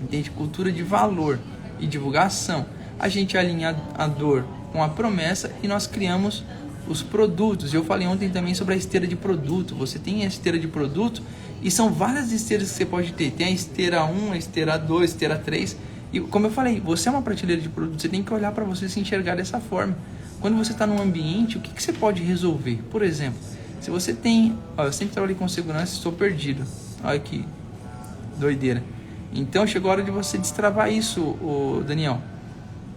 Entende? Cultura de valor e divulgação. A gente alinha a dor com a promessa e nós criamos os produtos. Eu falei ontem também sobre a esteira de produto. Você tem a esteira de produto e são várias esteiras que você pode ter. Tem a esteira 1, a esteira 2, a esteira 3. E como eu falei, você é uma prateleira de produto. Você tem que olhar para você se enxergar dessa forma. Quando você está num ambiente, o que você pode resolver? Por exemplo, se você tem... eu sempre trabalhei com segurança e estou perdido. Olha que doideira. Então chegou a hora de você destravar isso, Daniel.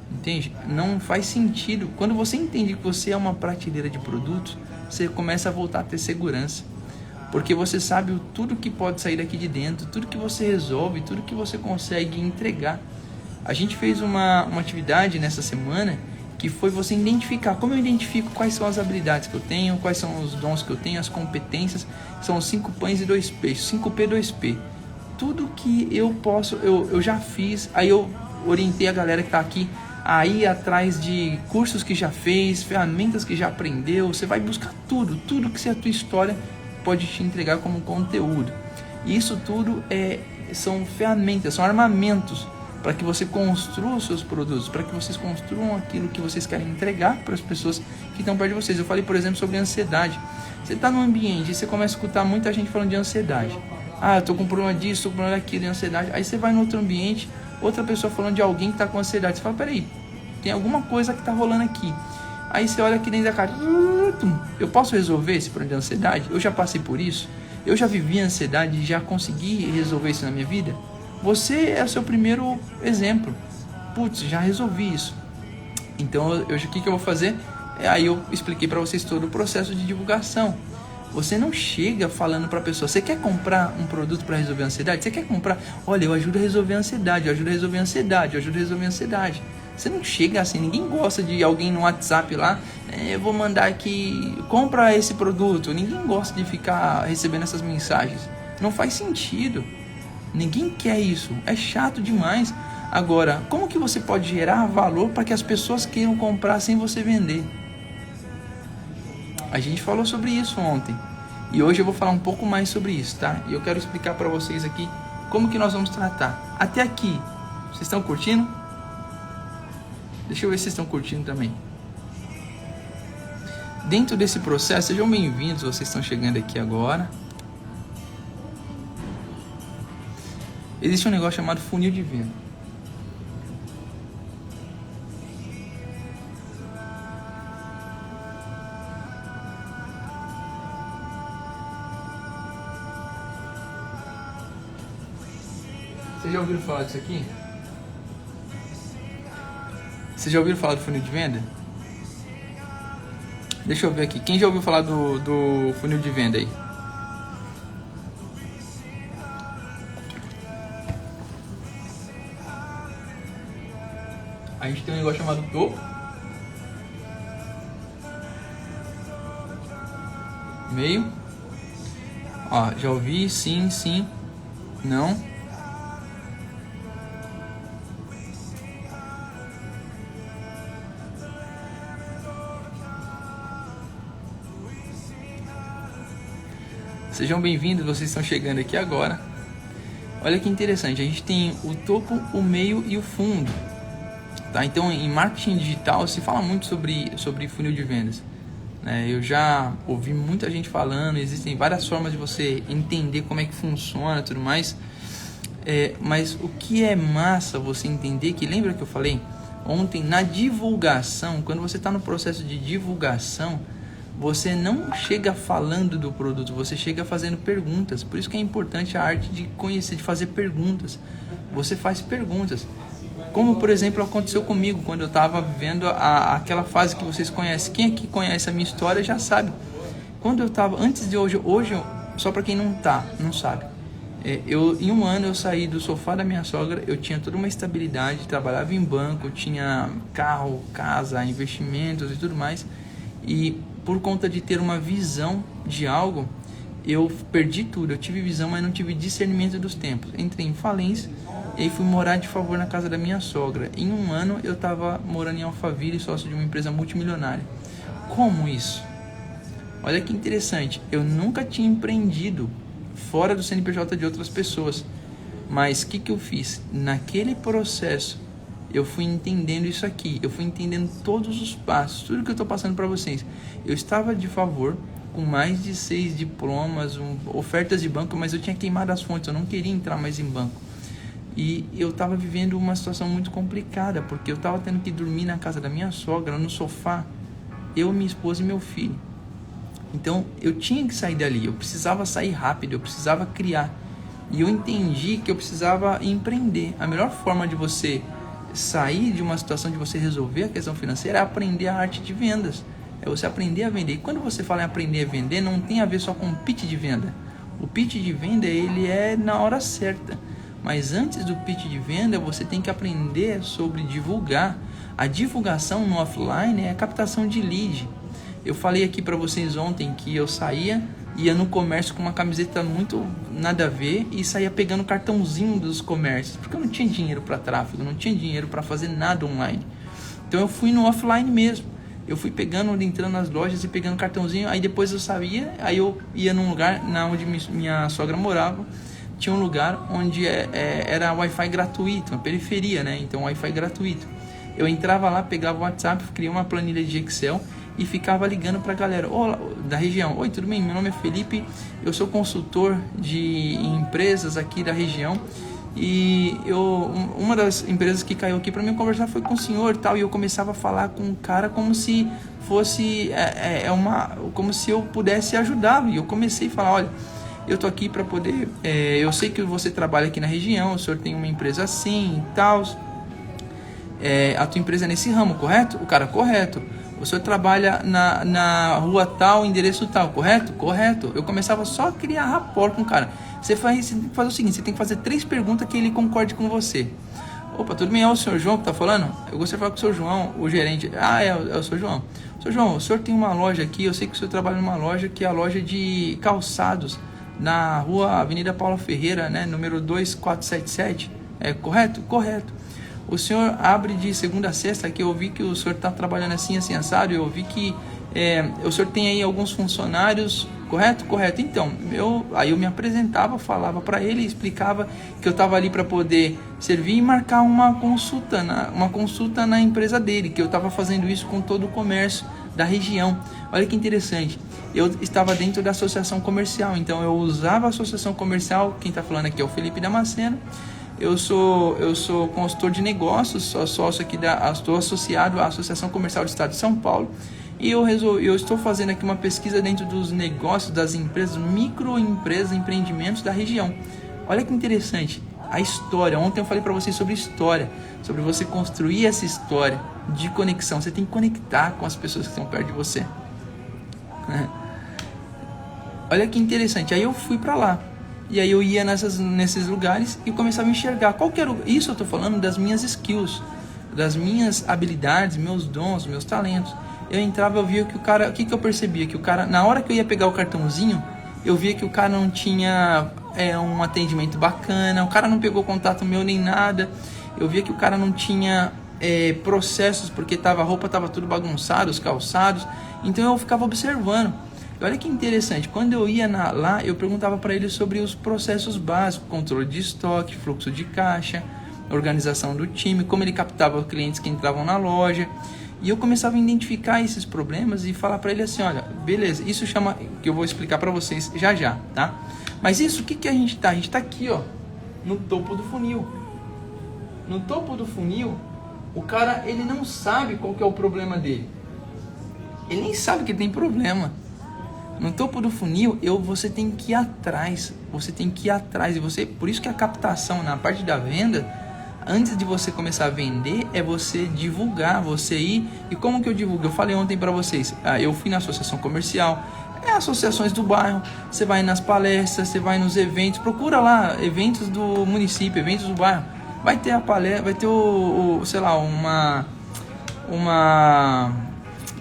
Entende? Não faz sentido. Quando você entende que você é uma prateleira de produtos, você começa a voltar a ter segurança. Porque você sabe tudo que pode sair daqui de dentro, tudo que você resolve, tudo que você consegue entregar. A gente fez uma atividade nessa semana que foi você identificar. Como eu identifico quais são as habilidades que eu tenho, quais são os dons que eu tenho, as competências. São os 5 pães e 2 peixes, 5P, 2P. tudo que eu posso, eu já fiz. Aí eu orientei a galera que está aqui a ir atrás de cursos que já fez, ferramentas que já aprendeu. Você vai buscar tudo que a tua história pode te entregar como conteúdo. E isso tudo são ferramentas, são armamentos para que você construa os seus produtos, para que vocês construam aquilo que vocês querem entregar para as pessoas que estão perto de vocês. Eu falei, por exemplo, sobre ansiedade. Você está num ambiente e você começa a escutar muita gente falando de ansiedade. Eu estou com problema disso, estou com problema daquilo, de ansiedade. Aí você vai no outro ambiente, outra pessoa falando de alguém que está com ansiedade. Você fala, peraí, tem alguma coisa que está rolando aqui. Aí você olha aqui dentro da cara, eu posso resolver esse problema de ansiedade? Eu já passei por isso? Eu já vivi ansiedade e já consegui resolver isso na minha vida? Você é o seu primeiro exemplo. Putz, já resolvi isso. Então, o que eu vou fazer? Aí eu expliquei para vocês todo o processo de divulgação. Você não chega falando para a pessoa, você quer comprar um produto para resolver a ansiedade? Você quer comprar? Olha, eu ajudo a resolver a ansiedade, eu ajudo a resolver a ansiedade, eu ajudo a resolver a ansiedade. Você não chega assim, ninguém gosta de alguém no WhatsApp lá, eu vou mandar aqui, compra esse produto. Ninguém gosta de ficar recebendo essas mensagens. Não faz sentido. Ninguém quer isso, é chato demais. Agora, como que você pode gerar valor para que as pessoas queiram comprar sem você vender? A gente falou sobre isso ontem e hoje eu vou falar um pouco mais sobre isso, tá? E eu quero explicar para vocês aqui como que nós vamos tratar. Até aqui, vocês estão curtindo? Deixa eu ver se vocês estão curtindo também. Dentro desse processo, sejam bem-vindos, vocês estão chegando aqui agora. Existe um negócio chamado funil de venda. Vocês já ouviram falar disso aqui? Vocês já ouviram falar do funil de venda? Deixa eu ver aqui. Quem já ouviu falar do funil de venda aí? A gente tem um negócio chamado topo, meio. Ó, já ouvi, sim, sim, não. Sejam bem-vindos, vocês estão chegando aqui agora. Olha que interessante, a gente tem o topo, o meio e o fundo. Tá? Então, em marketing digital se fala muito sobre funil de vendas. Eu já ouvi muita gente falando, existem várias formas de você entender como é que funciona e tudo mais. Mas o que é massa você entender, que lembra que eu falei ontem, na divulgação, quando você está no processo de divulgação, você não chega falando do produto, você chega fazendo perguntas. Por isso que é importante a arte de conhecer, de fazer perguntas. Você faz perguntas. Como, por exemplo, aconteceu comigo quando eu estava vivendo aquela fase que vocês conhecem. Quem aqui conhece a minha história já sabe. Quando eu estava, antes de hoje, só para quem não sabe, em um ano eu saí do sofá da minha sogra, eu tinha toda uma estabilidade, trabalhava em banco, tinha carro, casa, investimentos e tudo mais. E por conta de ter uma visão de algo, eu perdi tudo. Eu tive visão, mas não tive discernimento dos tempos. Entrei em falência e aí fui morar de favor na casa da minha sogra. Em um ano eu estava morando em Alphaville, sócio de uma empresa multimilionária. Como isso? Olha que interessante. Eu nunca tinha empreendido fora do CNPJ de outras pessoas. Mas o que eu fiz? Naquele processo, eu fui entendendo isso aqui. Eu fui entendendo todos os passos, tudo que eu estou passando para vocês. Eu estava de favor com mais de 6 diplomas, ofertas de banco, mas eu tinha queimado as fontes, eu não queria entrar mais em banco. E eu estava vivendo uma situação muito complicada, porque eu estava tendo que dormir na casa da minha sogra, no sofá, eu, minha esposa e meu filho. Então eu tinha que sair dali, eu precisava sair rápido, eu precisava criar. E eu entendi que eu precisava empreender. A melhor forma de você sair de uma situação, de você resolver a questão financeira, é aprender a arte de vendas. É você aprender a vender. E quando você fala em aprender a vender, não tem a ver só com o pitch de venda. O pitch de venda, ele é na hora certa. Mas antes do pitch de venda, você tem que aprender sobre divulgar. A divulgação no offline é a captação de lead. Eu falei aqui para vocês ontem que eu saía ia no comércio com uma camiseta muito nada a ver e saía pegando cartãozinho dos comércios, porque eu não tinha dinheiro para tráfego, não tinha dinheiro para fazer nada online. Então eu fui no offline mesmo. Eu fui pegando, entrando nas lojas e pegando cartãozinho. Aí depois eu sabia, aí eu ia num lugar onde minha sogra morava. Tinha um lugar onde era Wi-Fi gratuito, uma periferia, né? Então Wi-Fi gratuito. Eu entrava lá, pegava o WhatsApp, criei uma planilha de Excel e ficava ligando pra galera da região. Oi, tudo bem? Meu nome é Felipe, eu sou consultor de empresas aqui da região. E uma das empresas que caiu aqui para mim conversar foi com o senhor e tal, e eu começava a falar com o cara como se fosse como se eu pudesse ajudá-lo. E eu comecei a falar: olha, eu tô aqui para poder, eu sei que você trabalha aqui na região, o senhor tem uma empresa assim e tal, a tua empresa é nesse ramo, correto? O cara: correto. O senhor trabalha na rua tal, endereço tal, correto? Correto. Eu começava só a criar rapport com o cara. Você tem que fazer o seguinte: você tem que fazer 3 perguntas que ele concorde com você. Opa, tudo bem? É o senhor João que tá falando? Eu gostaria de falar com o senhor João, o gerente. É o senhor João. Senhor João, o senhor tem uma loja aqui, eu sei que o senhor trabalha numa loja que é a loja de calçados, na rua Avenida Paula Ferreira, né, número 2477. É correto? Correto. O senhor abre de segunda a sexta, que eu vi que o senhor está trabalhando assim, assado, eu vi que o senhor tem aí alguns funcionários, correto? Correto. Então, aí eu me apresentava, falava para ele, explicava que eu estava ali para poder servir e marcar uma consulta na empresa dele, que eu estava fazendo isso com todo o comércio da região. Olha que interessante, eu estava dentro da associação comercial, então eu usava a associação comercial. Quem está falando aqui é o Felipe Damasceno. Eu sou consultor de negócios, sou sócio aqui estou associado à Associação Comercial do Estado de São Paulo, e eu estou fazendo aqui uma pesquisa dentro dos negócios das empresas, microempresas, empreendimentos da região. Olha que interessante, a história. Ontem eu falei para vocês sobre história, sobre você construir essa história de conexão. Você tem que conectar com as pessoas que estão perto de você. Olha que interessante, aí eu fui para lá. E aí eu ia nesses lugares e começava a enxergar qual que era isso. Eu estou falando das minhas skills, das minhas habilidades, meus dons, meus talentos. Eu entrava, eu via que o cara, o que eu percebia? Que o cara, na hora que eu ia pegar o cartãozinho, eu via que o cara não tinha um atendimento bacana, o cara não pegou contato meu nem nada. Eu via que o cara não tinha processos, porque a roupa estava tudo bagunçada, os calçados. Então eu ficava observando. Olha que interessante, quando eu ia lá, eu perguntava para ele sobre os processos básicos, controle de estoque, fluxo de caixa, organização do time, como ele captava os clientes que entravam na loja. E eu começava a identificar esses problemas e falar para ele assim: olha, beleza, isso chama, que eu vou explicar para vocês já, tá? Mas isso, o que a gente tá? A gente tá aqui, ó, no topo do funil. No topo do funil, o cara, ele não sabe qual que é o problema dele. Ele nem sabe que ele tem problema. No topo do funil, você tem que ir atrás. E por isso que a captação na parte da venda, antes de você começar a vender, é você divulgar, você ir. E como que eu divulgo? Eu falei ontem para vocês, eu fui na associação comercial, associações do bairro, você vai nas palestras, você vai nos eventos, procura lá, eventos do município, eventos do bairro. Vai ter a palestra, vai ter sei lá, uma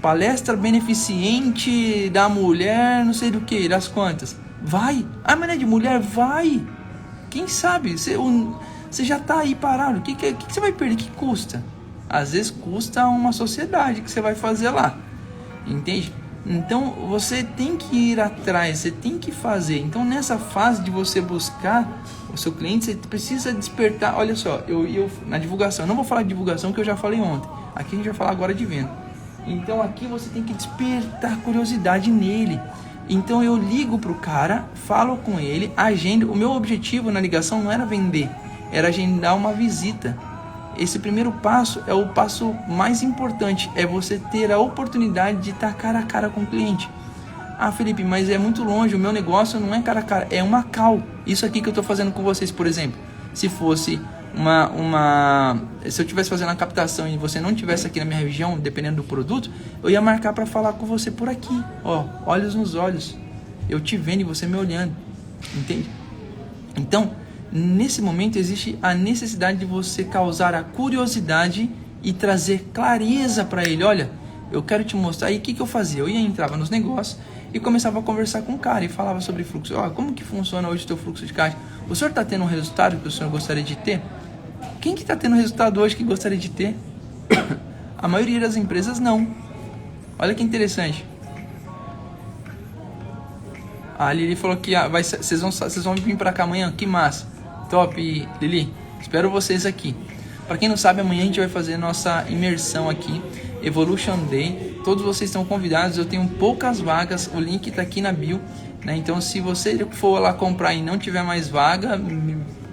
palestra beneficente da mulher, não sei do que, das quantas. Vai. Mas não é de mulher? Vai. Quem sabe? Você já tá aí parado. O que você vai perder? Que custa? Às vezes custa uma sociedade que você vai fazer lá. Entende? Então você tem que ir atrás, você tem que fazer. Então nessa fase de você buscar o seu cliente, você precisa despertar. Olha só, eu na divulgação, eu não vou falar de divulgação que eu já falei ontem. Aqui a gente vai falar agora de venda. Então aqui você tem que despertar curiosidade nele. Então eu ligo pro cara, falo com ele, agendo. O meu objetivo na ligação não era vender, era agendar uma visita. Esse primeiro passo é o passo mais importante, é você ter a oportunidade de estar cara a cara com o cliente. Felipe, mas é muito longe, o meu negócio não é cara a cara, é uma call. Isso aqui que eu estou fazendo com vocês, por exemplo, se fosse se eu estivesse fazendo a captação e você não estivesse aqui na minha região, dependendo do produto, eu ia marcar para falar com você por aqui, olhos nos olhos, eu te vendo e você me olhando, entende? Então, nesse momento existe a necessidade de você causar a curiosidade e trazer clareza para ele. Olha, eu quero te mostrar. Aí o que eu fazia? Eu entrava nos negócios, e começava a conversar com o cara e falava sobre fluxo. Como que funciona hoje o teu fluxo de caixa? O senhor está tendo um resultado que o senhor gostaria de ter? Quem que está tendo resultado hoje que gostaria de ter? A maioria das empresas não. Olha que interessante. A Lili falou que vocês vão vir para cá amanhã. Que massa. Top, Lili. Espero vocês aqui. Para quem não sabe, amanhã a gente vai fazer nossa imersão aqui, Evolution Day. Todos vocês estão convidados. Eu tenho poucas vagas. O link está aqui na bio, né? Então, se você for lá comprar e não tiver mais vaga,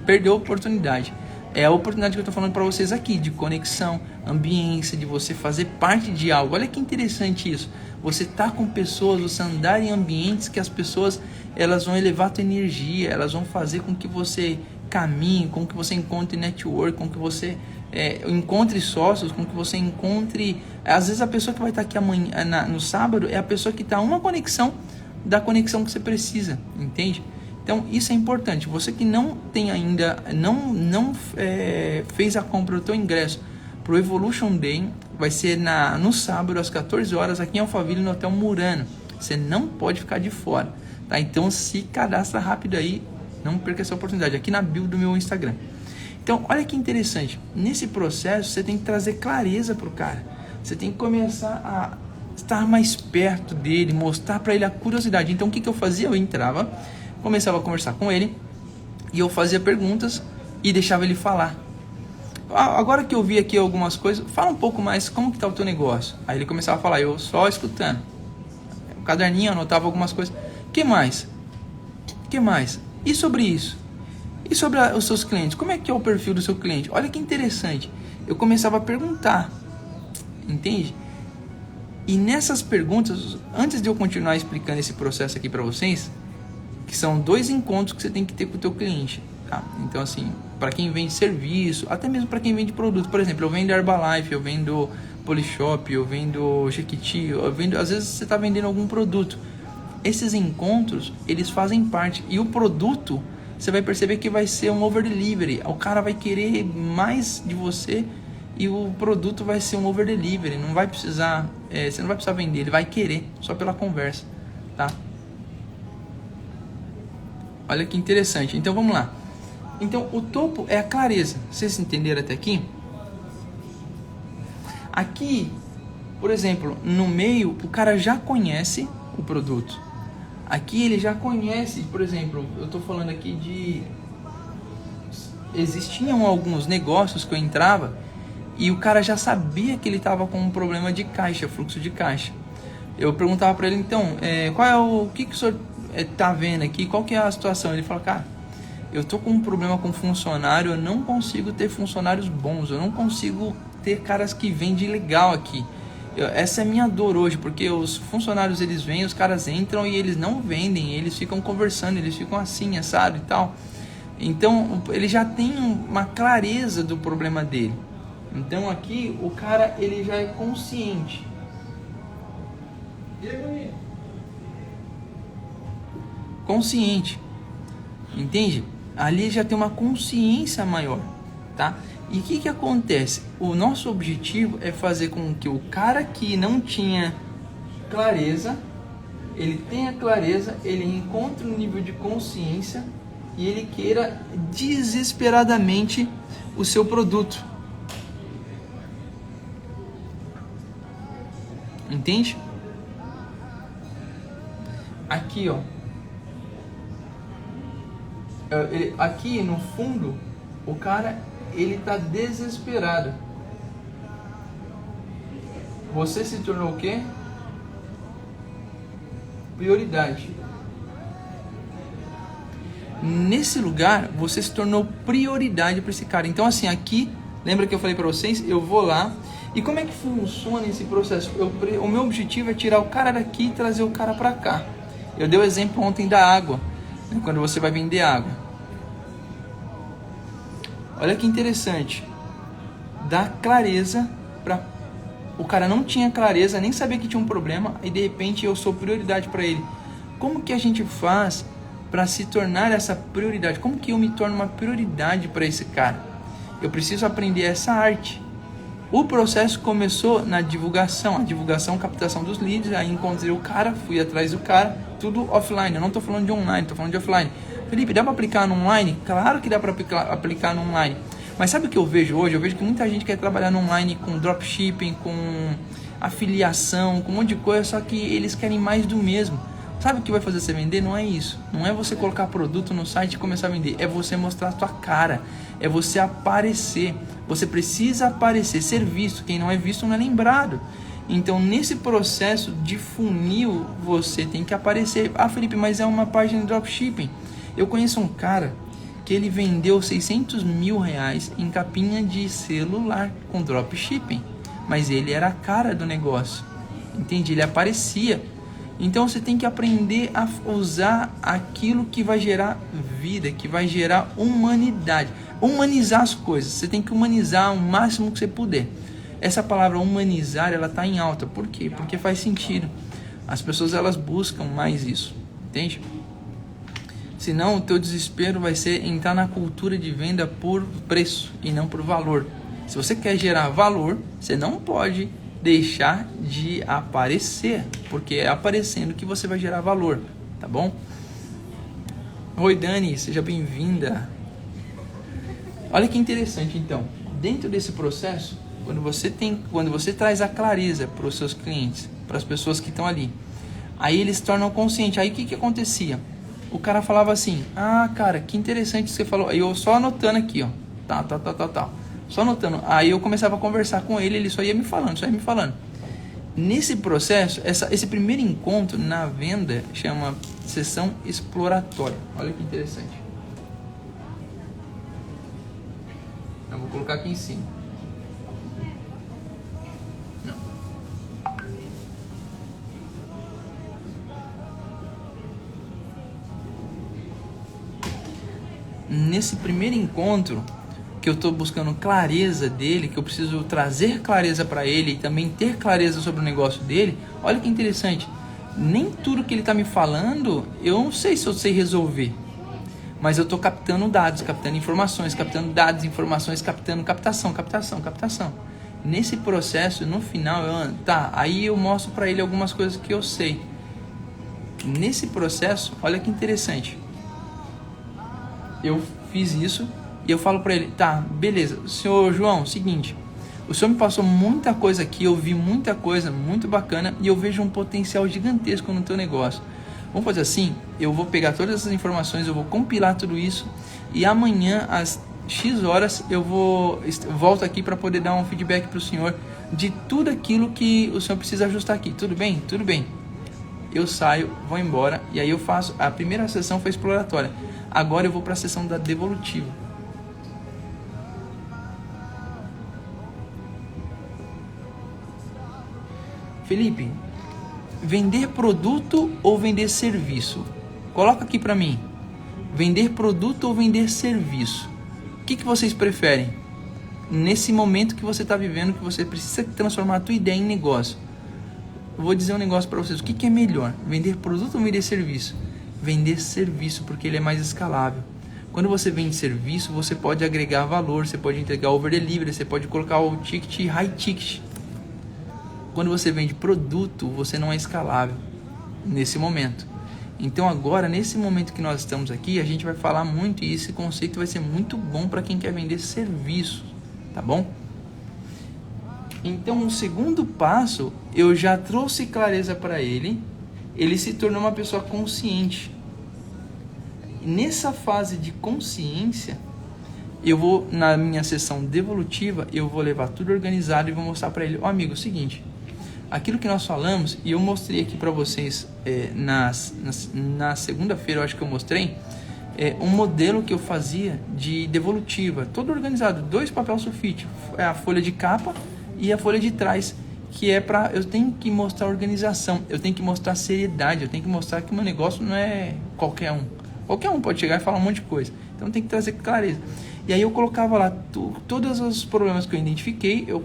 perdeu a oportunidade. É a oportunidade que eu estou falando para vocês aqui, de conexão, ambiência, de você fazer parte de algo. Olha que interessante isso. Você tá com pessoas, você andar em ambientes que as pessoas, elas vão elevar a tua energia, elas vão fazer com que você caminhe, com que você encontre network, com que você encontre sócios, com que você encontre... Às vezes a pessoa que vai estar aqui amanhã, no sábado, é a pessoa que está uma conexão da conexão que você precisa, entende? Então isso é importante. Você que não tem ainda, não fez a compra do teu ingresso para o Evolution Day, vai ser no sábado às 14 horas aqui em Alphaville, no Hotel Murano. Você não pode ficar de fora, tá? Então se cadastra rápido aí, não perca essa oportunidade, aqui na bio do meu Instagram. Então olha que interessante, nesse processo você tem que trazer clareza para o cara, você tem que começar a estar mais perto dele, mostrar para ele a curiosidade. Então o que eu fazia? Eu entrava, começava a conversar com ele e eu fazia perguntas e deixava ele falar. Agora que eu vi aqui algumas coisas, fala um pouco mais como que tá o teu negócio. Aí ele começava a falar, eu só escutando. O caderninho, anotava algumas coisas. Que mais? E sobre isso? E sobre os seus clientes? Como é que é o perfil do seu cliente? Olha que interessante. Eu começava a perguntar, entende? E nessas perguntas, antes de eu continuar explicando esse processo aqui para vocês, que são 2 encontros que você tem que ter com o teu cliente, tá? Então assim, para quem vende serviço, até mesmo para quem vende produto. Por exemplo, eu vendo Herbalife, eu vendo Polishop, eu vendo Jequiti, às vezes você está vendendo algum produto. Esses encontros, eles fazem parte. E o produto, você vai perceber que vai ser um over delivery. O cara vai querer mais de você e o produto vai ser um over delivery. Não vai precisar, você não vai precisar vender, ele vai querer só pela conversa, tá? Olha que interessante. Então vamos lá. Então o topo é a clareza. Vocês entenderam até aqui? Aqui, por exemplo, no meio, o cara já conhece o produto. Aqui ele já conhece, por exemplo, eu estou falando aqui de... Existiam alguns negócios que eu entrava e o cara já sabia que ele estava com um problema de caixa, fluxo de caixa. Eu perguntava para ele, então, o que o senhor tá vendo aqui? Qual que é a situação? Ele fala, cara, eu tô com um problema com funcionário, eu não consigo ter funcionários bons, eu não consigo ter caras que vendem legal aqui. Essa é a minha dor hoje, porque os funcionários, eles vêm, os caras entram e eles não vendem, eles ficam conversando, eles ficam assim, assado e tal. Então, ele já tem uma clareza do problema dele. Então, aqui, o cara, ele já é consciente. Consciente. Entende? Ali já tem uma consciência maior, tá? E o que acontece? O nosso objetivo é fazer com que o cara que não tinha clareza, ele tenha clareza, ele encontre um nível de consciência e ele queira desesperadamente o seu produto. Entende? Aqui, ó. Aqui no fundo, o cara, ele tá desesperado. Você se tornou o quê? Prioridade. Nesse lugar, você se tornou prioridade para esse cara. Então assim, aqui, lembra que eu falei para vocês? Eu vou lá. E como é que funciona esse processo? O meu objetivo é tirar o cara daqui e trazer o cara para cá. Eu dei o exemplo ontem da água, né, quando você vai vender água. Olha que interessante. Dá clareza para... O cara não tinha clareza, nem sabia que tinha um problema, e de repente eu sou prioridade para ele. Como que a gente faz para se tornar essa prioridade? Como que eu me torno uma prioridade para esse cara? Eu preciso aprender essa arte. O processo começou na divulgação, captação dos leads, aí encontrei o cara, fui atrás do cara, tudo offline, eu não estou falando de online, estou falando de offline. Felipe, dá para aplicar no online? Claro que dá para aplicar no online, mas sabe o que eu vejo hoje? Eu vejo que muita gente quer trabalhar no online com dropshipping, com afiliação, com um monte de coisa, só que eles querem mais do mesmo. Sabe o que vai fazer você vender? Não é isso. Não é você colocar produto no site e começar a vender. É você mostrar a tua cara. É você aparecer. Você precisa aparecer, ser visto. Quem não é visto não é lembrado. Então, nesse processo de funil, você tem que aparecer. Ah, Felipe, mas é uma página de dropshipping. Eu conheço um cara que ele vendeu 600 mil reais em capinha de celular com dropshipping. Mas ele era a cara do negócio. Entende? Ele aparecia. Então você tem que aprender a usar aquilo que vai gerar vida, que vai gerar humanidade. Humanizar as coisas. Você tem que humanizar o máximo que você puder. Essa palavra humanizar, ela está em alta. Por quê? Porque faz sentido. As pessoas, elas buscam mais isso. Entende? Senão o teu desespero vai ser entrar na cultura de venda por preço e não por valor. Se você quer gerar valor, você não pode deixar de aparecer, porque é aparecendo que você vai gerar valor, tá bom? Oi Dani, seja bem-vinda. Olha que interessante então, dentro desse processo, quando você traz a clareza para os seus clientes, para as pessoas que estão ali, aí eles se tornam conscientes. Aí o que acontecia? O cara falava assim: ah, cara, que interessante isso que você falou. Aí eu só anotando aqui, ó, tá. Só anotando. Aí eu começava a conversar com ele só ia me falando. Nesse processo, esse primeiro encontro na venda chama sessão exploratória. Olha que interessante. Eu vou colocar aqui em cima. Não. Nesse primeiro encontro, que eu estou buscando clareza dele, que eu preciso trazer clareza para ele e também ter clareza sobre o negócio dele. Olha que interessante, nem tudo que ele está me falando, eu não sei se eu sei resolver, mas eu estou captando dados, captando informações, captando captação. Nesse processo, no final, aí eu mostro para ele algumas coisas que eu sei. Nesse processo, olha que interessante, eu fiz isso. E eu falo para ele: tá, beleza, senhor João, seguinte, o senhor me passou muita coisa aqui, eu vi muita coisa muito bacana e eu vejo um potencial gigantesco no teu negócio. Vamos fazer assim, eu vou pegar todas essas informações, eu vou compilar tudo isso e amanhã às X horas eu volto aqui para poder dar um feedback para o senhor de tudo aquilo que o senhor precisa ajustar aqui. Tudo bem? Tudo bem. Eu saio, vou embora e aí eu faço, a primeira sessão foi exploratória, agora eu vou para a sessão da devolutiva. Felipe, vender produto ou vender serviço? Coloca aqui para mim. Vender produto ou vender serviço? O que vocês preferem? Nesse momento que você está vivendo, que você precisa transformar a tua ideia em negócio. Eu vou dizer um negócio para vocês. O que é melhor? Vender produto ou vender serviço? Vender serviço, porque ele é mais escalável. Quando você vende serviço, você pode agregar valor, você pode entregar over delivery, você pode colocar o ticket high ticket. Quando você vende produto, você não é escalável nesse momento. Então agora, nesse momento que nós estamos aqui, a gente vai falar muito e esse conceito vai ser muito bom para quem quer vender serviço, tá bom? Então o segundo passo, eu já trouxe clareza para ele se tornou uma pessoa consciente. Nessa fase de consciência, eu vou, na minha sessão devolutiva, eu vou levar tudo organizado e vou mostrar para ele: ó, amigo, é o seguinte, aquilo que nós falamos, e eu mostrei aqui para vocês na segunda-feira, eu acho que eu mostrei, um modelo que eu fazia de devolutiva, todo organizado, 2 papel sulfite, a folha de capa e a folha de trás, que é para, eu tenho que mostrar organização, eu tenho que mostrar seriedade, eu tenho que mostrar que o meu negócio não é qualquer um pode chegar e falar um monte de coisa, então tem que trazer clareza. E aí eu colocava lá todos os problemas que eu identifiquei. Eu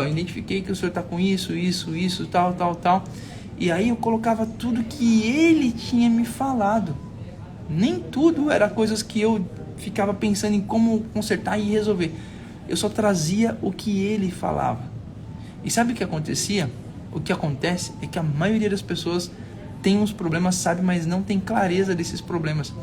identifiquei que o senhor está com isso, tal. E aí eu colocava tudo que ele tinha me falado. Nem tudo era coisas que eu ficava pensando em como consertar e resolver. Eu só trazia o que ele falava. E sabe o que acontecia? O que acontece é que a maioria das pessoas tem uns problemas, sabe, mas não tem clareza desses problemas.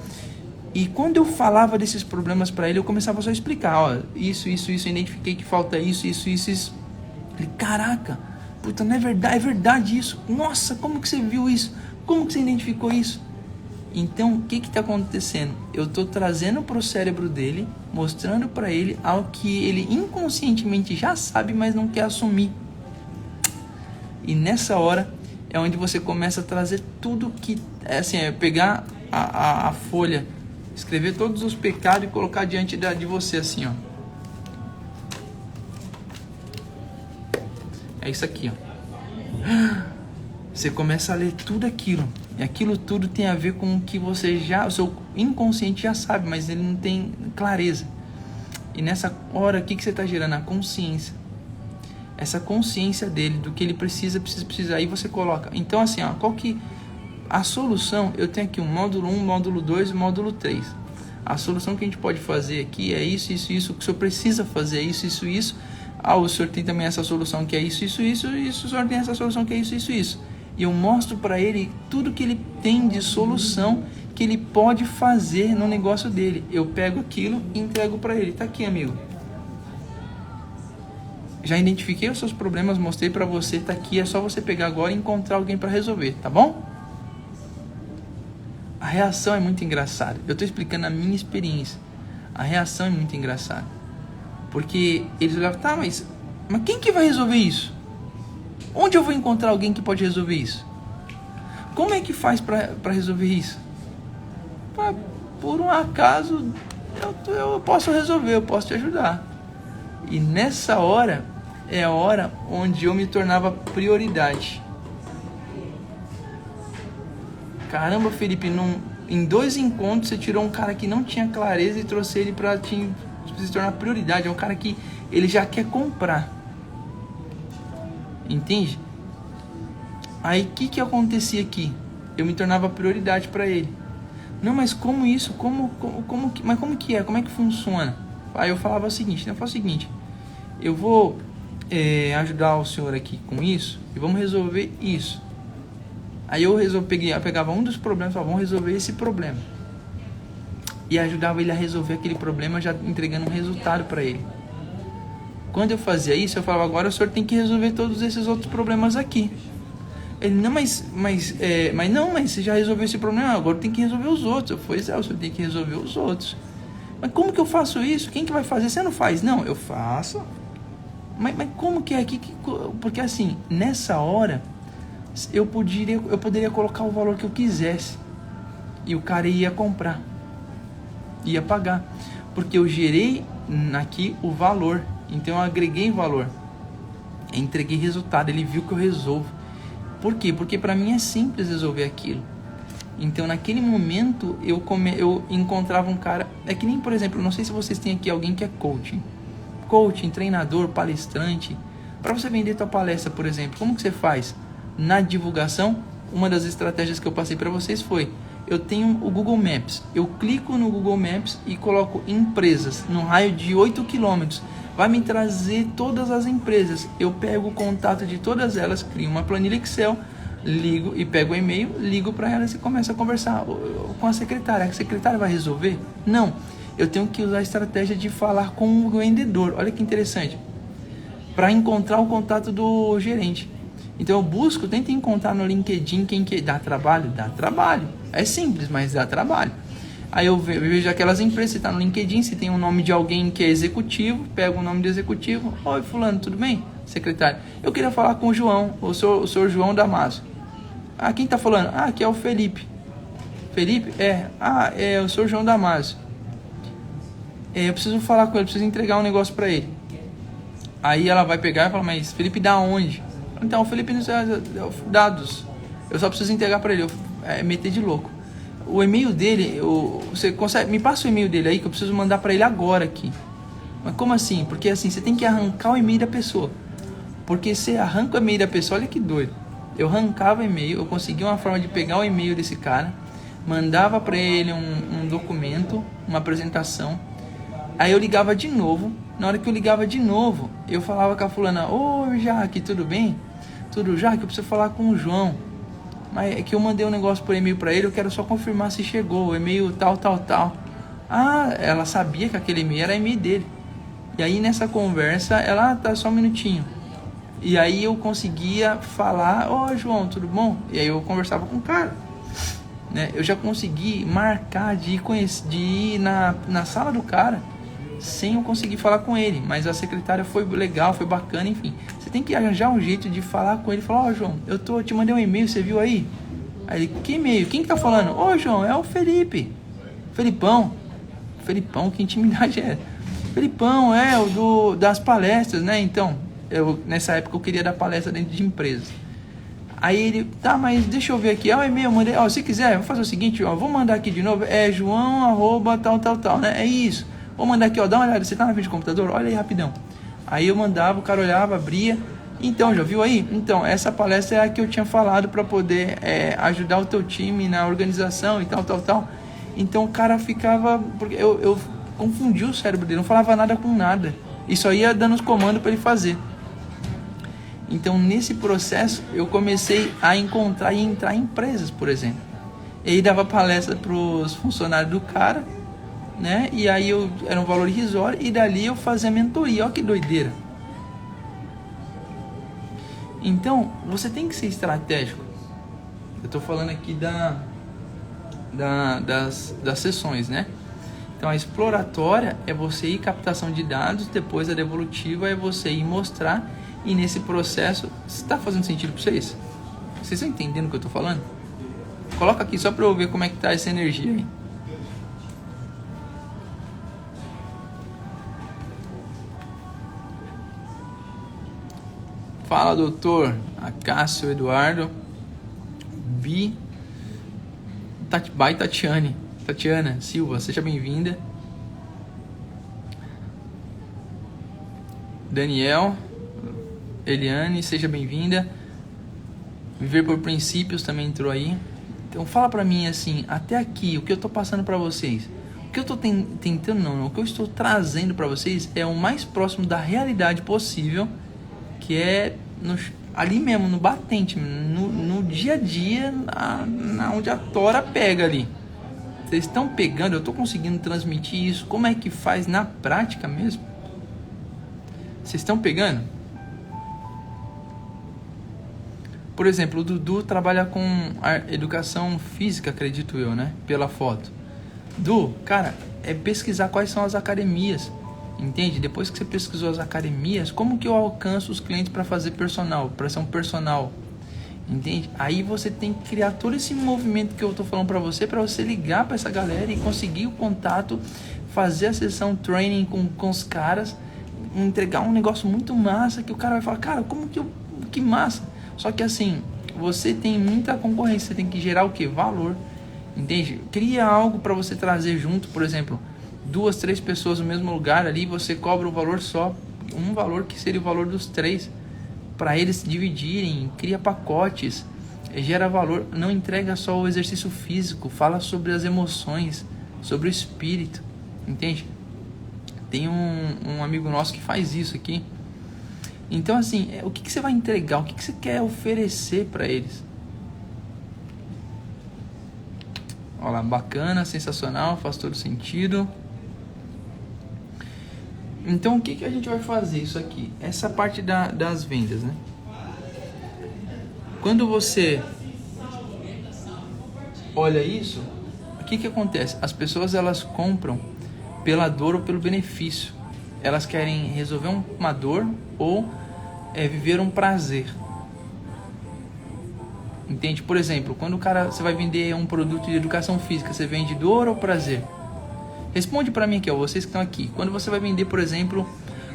E quando eu falava desses problemas para ele, eu começava só a explicar, ó, isso, identifiquei que falta isso. Ele, caraca, puta, não é verdade isso. Nossa, como que você viu isso? Como que você identificou isso? Então, o que está acontecendo? Eu estou trazendo para o cérebro dele, mostrando para ele algo que ele inconscientemente já sabe, mas não quer assumir. E nessa hora é onde você começa a trazer tudo que... é pegar a folha, escrever todos os pecados e colocar diante de você assim, ó. É isso aqui, ó. Você começa a ler tudo aquilo. E aquilo tudo tem a ver com o que você já... O seu inconsciente já sabe, mas ele não tem clareza. E nessa hora, o que você está gerando? A consciência. Essa consciência dele, do que ele precisa. Aí você coloca. Então, assim, ó, qual que... A solução, eu tenho aqui um módulo 1, módulo 2 e módulo 3. A solução que a gente pode fazer aqui é isso. O que o senhor precisa fazer é isso. Ah, o senhor tem também essa solução que é isso. E o senhor tem essa solução que é isso. E eu mostro para ele tudo que ele tem de solução que ele pode fazer no negócio dele. Eu pego aquilo e entrego para ele. Tá aqui, amigo. Já identifiquei os seus problemas, mostrei para você, tá aqui. É só você pegar agora e encontrar alguém para resolver, tá bom? A reação é muito engraçada. Eu estou explicando a minha experiência. A reação é muito engraçada. Porque eles olhavam, tá, mas quem que vai resolver isso? Onde eu vou encontrar alguém que pode resolver isso? Como é que faz para resolver isso? Por um acaso, eu posso resolver, eu posso te ajudar. E nessa hora, é a hora onde eu me tornava prioridade. Caramba, Felipe, em 2 encontros você tirou um cara que não tinha clareza e trouxe ele para se tornar prioridade. É um cara que ele já quer comprar. Entende? Aí o que acontecia aqui? Eu me tornava prioridade para ele. Não, mas como isso? Mas como que é? Como é que funciona? Aí eu falava o seguinte, eu vou ajudar o senhor aqui com isso e vamos resolver isso. Aí eu pegava um dos problemas e falava, vamos resolver esse problema. E ajudava ele a resolver aquele problema, já entregando um resultado para ele. Quando eu fazia isso, eu falava, agora o senhor tem que resolver todos esses outros problemas aqui. Ele, não, mas você já resolveu esse problema, agora tem que resolver os outros. Eu falei, o senhor tem que resolver os outros. Mas como que eu faço isso? Quem que vai fazer? Você não faz? Não, eu faço. Mas como que é aqui? Porque assim, nessa hora, eu poderia colocar o valor que eu quisesse. E o cara ia comprar. Ia pagar. Porque eu gerei aqui o valor. Então eu agreguei valor, eu entreguei resultado, ele viu que eu resolvo. Por quê? Porque para mim é simples resolver aquilo. Então naquele momento eu encontrava um cara, é que nem, por exemplo, não sei se vocês têm aqui alguém que é coaching, treinador, palestrante. Para você vender tua palestra, por exemplo, como que você faz? Na divulgação, uma das estratégias que eu passei para vocês foi, eu tenho o Google Maps, eu clico no Google Maps e coloco empresas no raio de 8 km. Vai me trazer todas as empresas. Eu pego o contato de todas elas, crio uma planilha Excel, ligo e pego o e-mail, ligo para elas e começo a conversar com a secretária. A secretária vai resolver? Não. Eu tenho que usar a estratégia de falar com o vendedor. Olha que interessante. Para encontrar o contato do gerente. Então eu tento encontrar no LinkedIn quem que dá trabalho. Dá trabalho. É simples, mas dá trabalho. Aí eu vejo aquelas empresas, você está no LinkedIn, você tem o nome de alguém que é executivo, pega o nome do executivo. Oi, fulano, tudo bem? Secretário. Eu queria falar com o João, o senhor João Damaso. Ah, quem está falando? Ah, aqui é o Felipe. Felipe? É o senhor João Damaso. Eu preciso falar com ele, preciso entregar um negócio para ele. Aí ela vai pegar e falar, mas Felipe da onde? Então, o Felipe nos dados. Eu só preciso entregar para ele, meter de louco. O e-mail dele, você consegue, me passa o e-mail dele aí que eu preciso mandar para ele agora aqui. Mas como assim? Porque assim, você tem que arrancar o e-mail da pessoa. Porque você arranca o e-mail da pessoa, olha que doido. Eu arrancava o e-mail, eu conseguia uma forma de pegar o e-mail desse cara, mandava para ele um documento, uma apresentação. Aí eu ligava de novo, Na hora que eu ligava de novo, eu falava com a fulana: Ô Jaque, tudo bem? Tudo, Jaque, eu preciso falar com o João. Mas é que eu mandei um negócio por e-mail pra ele, eu quero só confirmar se chegou, o e-mail tal, tal, tal. Ah, ela sabia que aquele e-mail era e-mail dele. E aí nessa conversa, ela, tá só um minutinho. E aí eu conseguia falar: Ô João, tudo bom? E aí eu conversava com o cara. Né? Eu já consegui marcar de ir na sala do cara sem eu conseguir falar com ele. Mas a secretária foi legal, foi bacana, enfim. Você tem que arranjar um jeito de falar com ele. Falar: Ó João, eu te mandei um e-mail, você viu aí? Aí ele: que e-mail? Quem que tá falando? Ô João, é o Felipe. Felipão, que intimidade é? Felipão, é o das palestras, né? Então, nessa época eu queria dar palestra dentro de empresas. Aí ele: tá, mas deixa eu ver aqui, o e-mail eu mandei, se quiser, vou fazer o seguinte, vou mandar aqui de novo, João, tal, né? É isso. Vou mandar aqui, dá uma olhada, você tá na frente do computador? Olha aí rapidão. Aí eu mandava, o cara olhava, abria. Então, já viu aí? Então, essa palestra é a que eu tinha falado para poder ajudar o teu time na organização e tal. Então o cara ficava, porque eu confundi o cérebro dele, não falava nada com nada. E só ia dando os comandos para ele fazer. Então, nesse processo, eu comecei a encontrar e entrar em empresas, por exemplo. Ele dava palestra para os funcionários do cara, né? E aí era um valor irrisório, e dali eu fazia mentoria. Olha que doideira. Então, você tem que ser estratégico. Eu estou falando aqui das sessões, né? Então, a exploratória é você ir captação de dados, depois a devolutiva é você ir mostrar. E nesse processo, está fazendo sentido para vocês? Vocês estão entendendo o que eu estou falando? Coloca aqui só para eu ver como é que tá essa energia aí. Fala, doutor Acácio Eduardo Tatiana Silva, seja bem-vinda. Daniel, Eliane, seja bem-vinda. Viver por princípios também entrou aí. Então fala pra mim assim, até aqui, o que eu tô passando pra vocês, o que eu tô o que eu estou trazendo pra vocês é o mais próximo da realidade possível, que é ali mesmo, no batente, no dia a dia, onde a tora pega ali. Vocês estão pegando, eu tô conseguindo transmitir isso, como é que faz na prática mesmo? Vocês estão pegando? Por exemplo, o Dudu trabalha com educação física, acredito eu, né? Pela foto. Du, cara, é pesquisar quais são as academias, entende? Depois que você pesquisou as academias, como que eu alcanço os clientes para fazer personal, para ser um personal, entende? Aí você tem que criar todo esse movimento que eu tô falando para você ligar para essa galera e conseguir o contato, fazer a sessão training com os caras, entregar um negócio muito massa que o cara vai falar: cara, que massa. Só que assim, você tem muita concorrência, você tem que gerar o que? Valor, entende? Cria algo para você trazer junto, por exemplo, 2, 3 pessoas no mesmo lugar ali, você cobra um valor só, um valor que seria o valor dos 3, para eles se dividirem, cria pacotes, gera valor, não entrega só o exercício físico, fala sobre as emoções, sobre o espírito, entende? Tem um amigo nosso que faz isso aqui. Então assim, o que você vai entregar? O que você quer oferecer para eles? Olha lá, bacana, sensacional, faz todo sentido. Então o que a gente vai fazer isso aqui? Essa parte das vendas, né? Quando você olha isso, o que acontece? As pessoas, elas compram pela dor ou pelo benefício. Elas querem resolver uma dor ou viver um prazer. Entende? Por exemplo, quando você vai vender um produto de educação física, você vende dor ou prazer? Responde para mim aqui, vocês que estão aqui. Quando você vai vender, por exemplo,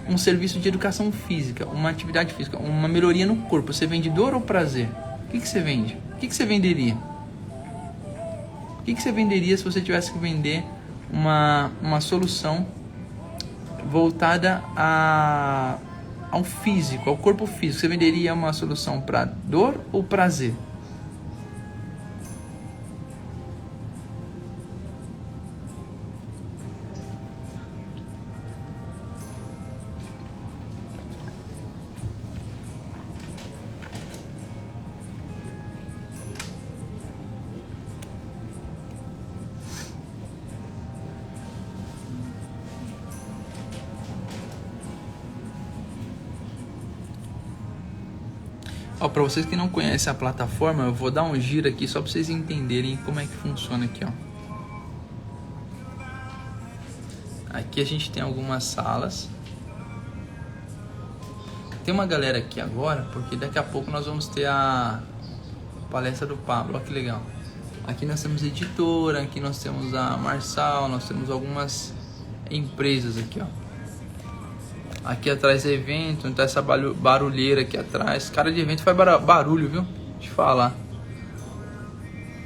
um serviço de educação física, uma atividade física, uma melhoria no corpo, você vende dor ou prazer? O que você vende? O que você venderia? O que você venderia se você tivesse que vender uma solução voltada ao físico, ao corpo físico? Você venderia uma solução para dor ou prazer? Ó, para vocês que não conhecem a plataforma, eu vou dar um giro aqui só para vocês entenderem como é que funciona aqui, ó. Aqui a gente tem algumas salas. Tem uma galera aqui agora, porque daqui a pouco nós vamos ter a palestra do Pablo. Olha que legal. Aqui nós temos editora, aqui nós temos a Marçal, nós temos algumas empresas aqui, ó. Aqui atrás é evento, então essa barulheira aqui atrás. Cara de evento faz barulho, viu? Deixa eu falar.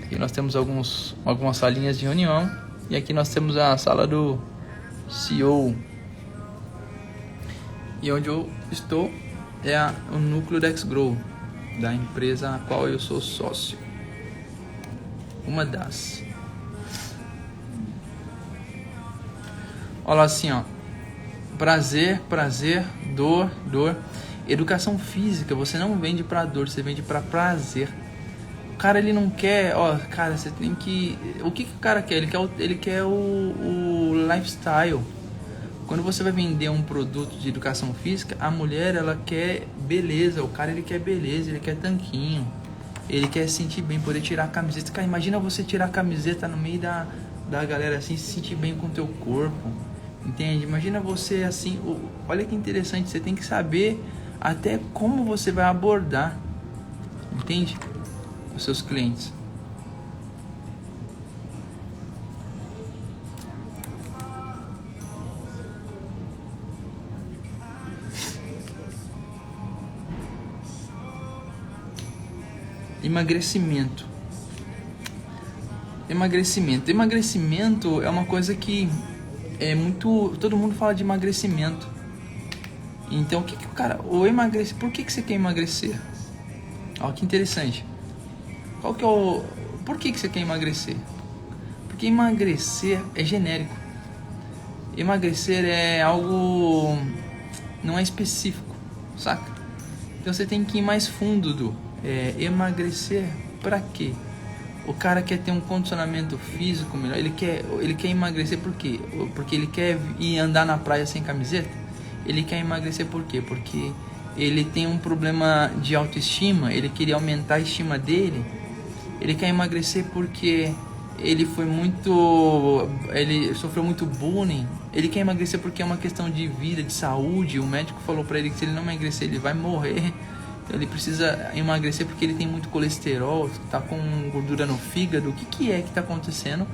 Aqui nós temos algumas salinhas de reunião. E aqui nós temos a sala do CEO. E onde eu estou é o núcleo da Xgrow, da empresa a qual eu sou sócio. Uma das. Olha assim, ó. Prazer, dor. Educação física, você não vende pra dor, você vende pra prazer. O cara, ele não quer, ó, cara, você tem que... O que o cara quer? Ele quer o lifestyle. Quando você vai vender um produto de educação física, a mulher, ela quer beleza, o cara, ele quer beleza, ele quer tanquinho. Ele quer se sentir bem, poder tirar a camiseta. Cara, imagina você tirar a camiseta no meio da galera assim, se sentir bem com o teu corpo. Entende? Imagina você assim, olha que interessante, você tem que saber até como você vai abordar, entende? Os seus clientes. Emagrecimento é uma coisa que é muito... Todo mundo fala de emagrecimento. Então, por que você quer emagrecer? Olha que interessante. Por que você quer emagrecer? Porque emagrecer é genérico. Emagrecer é algo... Não é específico, saca? Então você tem que ir mais fundo emagrecer pra quê? O cara quer ter um condicionamento físico melhor. Ele quer emagrecer por quê? Porque ele quer ir andar na praia sem camiseta? Ele quer emagrecer por quê? Porque ele tem um problema de autoestima, ele queria aumentar a estima dele. Ele quer emagrecer porque ele sofreu muito bullying. Ele quer emagrecer porque é uma questão de vida, de saúde. O médico falou pra ele que se ele não emagrecer, ele vai morrer. Ele precisa emagrecer porque ele tem muito colesterol, está com gordura no fígado. O que é que está acontecendo?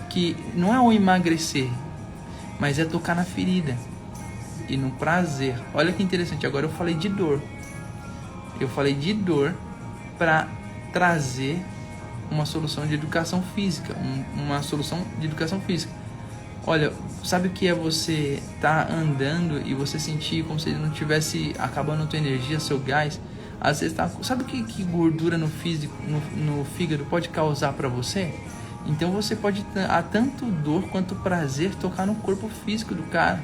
Que não é o emagrecer, mas é tocar na ferida e no prazer. Olha que interessante, agora eu falei de dor. Eu falei de dor para trazer uma solução de educação física. Uma solução de educação física. Olha, sabe o que é você estar andando e você sentir como se ele não tivesse acabando a tua energia, seu gás? Às vezes sabe o que gordura no fígado pode causar para você? Então você pode ter tanto dor quanto prazer tocar no corpo físico do cara,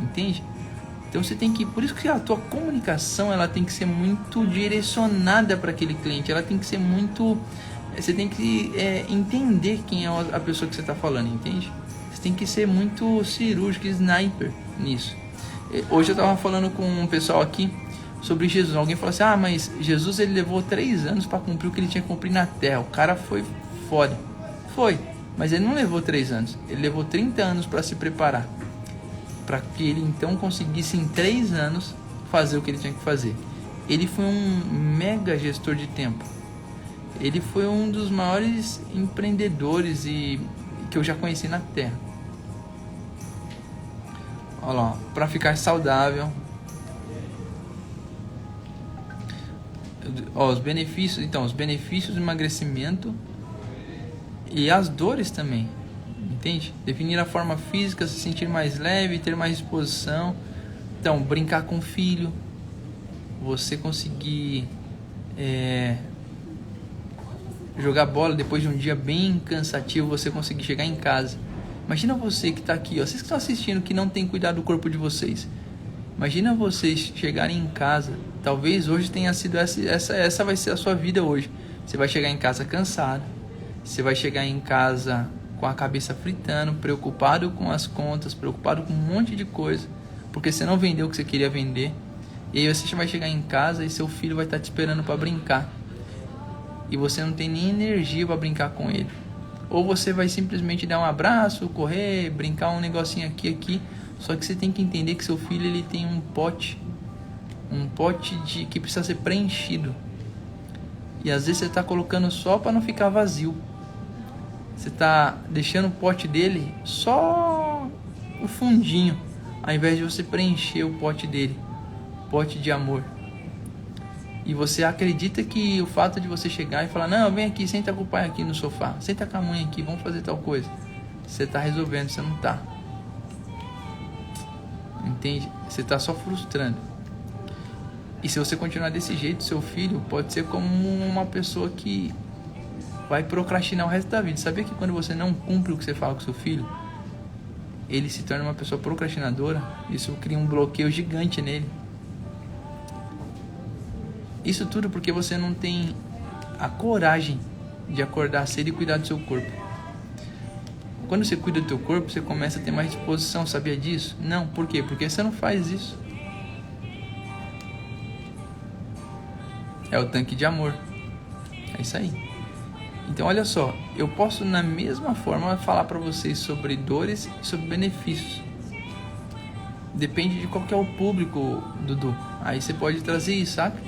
entende? Então você tem que, por isso que a tua comunicação ela tem que ser muito direcionada para aquele cliente, ela tem que ser muito, você tem que entender quem é a pessoa que você está falando, entende? Tem que ser muito cirúrgico, sniper nisso. Hoje eu estava falando com um pessoal aqui sobre Jesus. Alguém falou assim: mas Jesus ele levou 3 anos para cumprir o que ele tinha que cumprir na terra. O cara foi foda. Foi, mas ele não levou 3 anos. Ele levou 30 anos para se preparar, para que ele então conseguisse em 3 anos fazer o que ele tinha que fazer. Ele foi um mega gestor de tempo. Ele foi um dos maiores empreendedores que eu já conheci na terra. Olha lá, para ficar saudável. Ó, os benefícios do emagrecimento e as dores também, entende? Definir a forma física, se sentir mais leve, ter mais disposição. Então, brincar com o filho, você conseguir jogar bola depois de um dia bem cansativo, você conseguir chegar em casa. Imagina você que está aqui, ó, vocês que estão assistindo que não tem cuidado do corpo de vocês. Imagina vocês chegarem em casa, talvez hoje tenha sido essa vai ser a sua vida hoje. Você vai chegar em casa cansado, você vai chegar em casa com a cabeça fritando, preocupado com as contas, preocupado com um monte de coisa, porque você não vendeu o que você queria vender. E aí você vai chegar em casa e seu filho vai estar te esperando para brincar. E você não tem nem energia para brincar com ele. Ou você vai simplesmente dar um abraço, correr, brincar um negocinho aqui. Só que você tem que entender que seu filho ele tem um pote que precisa ser preenchido. E às vezes você está colocando só para não ficar vazio. Você está deixando o pote dele só o fundinho, ao invés de você preencher o pote dele, pote de amor. E você acredita que o fato de você chegar e falar, não, vem aqui, senta com o pai aqui no sofá, senta com a mãe aqui, vamos fazer tal coisa, você está resolvendo, você não está. Entende? Você está só frustrando. E se você continuar desse jeito, seu filho pode ser como uma pessoa que vai procrastinar o resto da vida. Sabia que quando você não cumpre o que você fala com seu filho, ele se torna uma pessoa procrastinadora? Isso cria um bloqueio gigante nele. Isso tudo porque você não tem a coragem de acordar cedo e cuidar do seu corpo. Quando você cuida do teu corpo, você começa a ter mais disposição, sabia disso? Não, por quê? Porque você não faz isso. É o tanque de amor. É isso aí. Então olha só, eu posso na mesma forma falar para vocês sobre dores e sobre benefícios. Depende de qual que é o público, Dudu. Aí você pode trazer isso, sabe?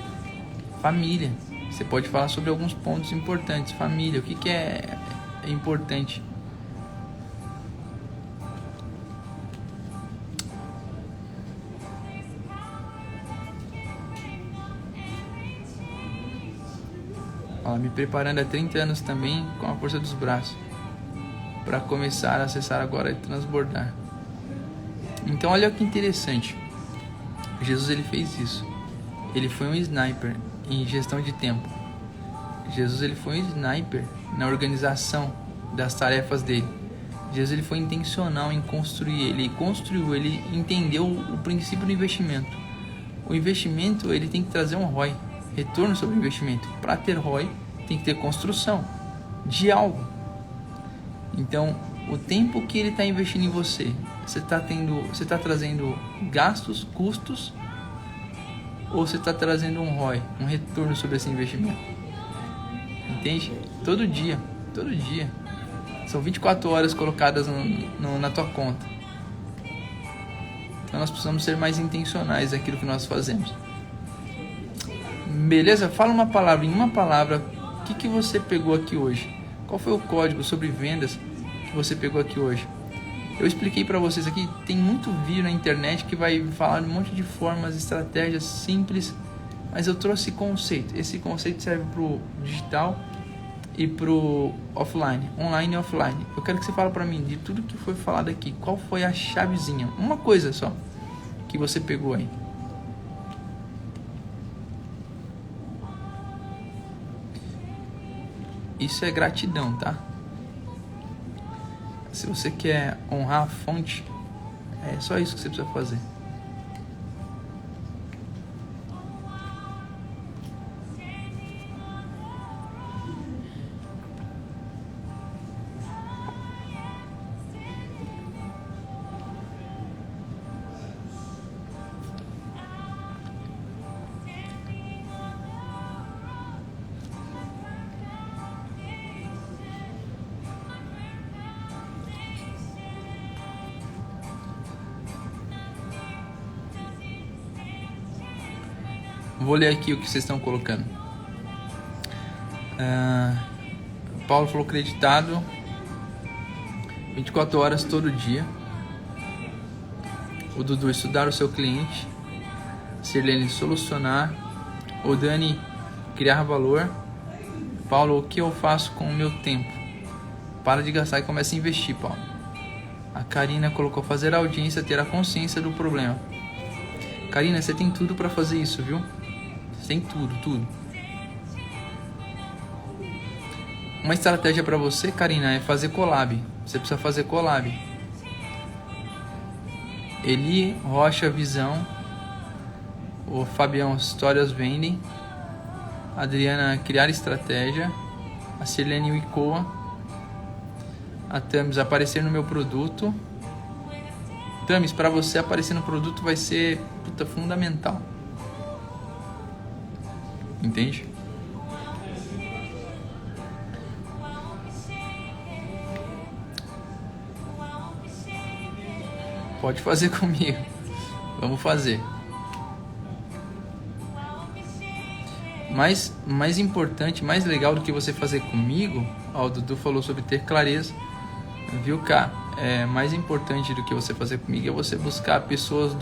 Família. Você pode falar sobre alguns pontos importantes. Família, o que é importante. Me preparando há 30 anos também com a força dos braços para começar a acessar agora e transbordar. Então olha que interessante, Jesus ele fez isso. Ele foi um sniper em gestão de tempo. Jesus ele foi um sniper na organização das tarefas dele. Jesus ele foi intencional em construir. Ele construiu, ele entendeu o princípio do investimento. O investimento ele tem que trazer um ROI, retorno sobre o investimento. Para ter ROI tem que ter construção de algo. Então, o tempo que ele está investindo em você está trazendo gastos, custos, ou você está trazendo um ROI, um retorno sobre esse investimento? Entende? Todo dia. São 24 horas colocadas na tua conta. Então, nós precisamos ser mais intencionais naquilo que nós fazemos. Beleza? Fala uma palavra, em uma palavra, o que você pegou aqui hoje? Qual foi o código sobre vendas que você pegou aqui hoje? Eu expliquei para vocês aqui, tem muito vídeo na internet que vai falar de um monte de formas, estratégias simples, mas eu trouxe conceito. Esse conceito serve para o digital e para o offline, online e offline. Eu quero que você fale para mim de tudo que foi falado aqui, qual foi a chavezinha, uma coisa só que você pegou aí. Isso é gratidão, tá? Se você quer honrar a fonte, é só isso que você precisa fazer. Vou ler aqui o que vocês estão colocando. Paulo falou creditado 24 horas todo dia. O Dudu, estudar o seu cliente. Sirlene, solucionar. O Dani, criar valor. Paulo, o que eu faço com o meu tempo? Para de gastar e comece a investir, Paulo. A Karina colocou fazer a audiência, ter a consciência do problema. Karina, você tem tudo para fazer isso, viu? Tem tudo. Uma estratégia para você, Karina, é fazer collab. Você precisa fazer collab. Eli Rocha Visão. O Fabião Histórias Vendem. Adriana Criar Estratégia. A Sirlene Wicoa. A Tamis Aparecer no meu produto. Tamis, para você aparecer no produto vai ser fundamental. entende? Pode fazer comigo. Vamos fazer. Mais importante, mais legal do que você fazer comigo, ó, o Dudu falou sobre ter clareza, viu, cá? Mais importante do que você fazer comigo é você buscar pessoas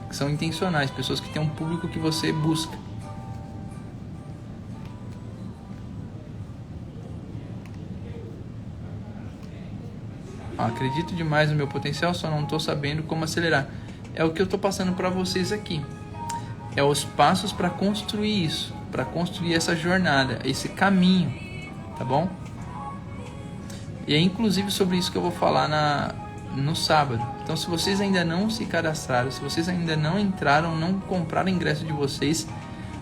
que são intencionais, pessoas que têm um público que você busca. Acredito demais no meu potencial, só não estou sabendo como acelerar. É o que eu estou passando para vocês aqui. É os passos para construir isso, para construir essa jornada, esse caminho, tá bom? E é inclusive sobre isso que eu vou falar no sábado. Então, se vocês ainda não se cadastraram, se vocês ainda não entraram, não compraram o ingresso de vocês,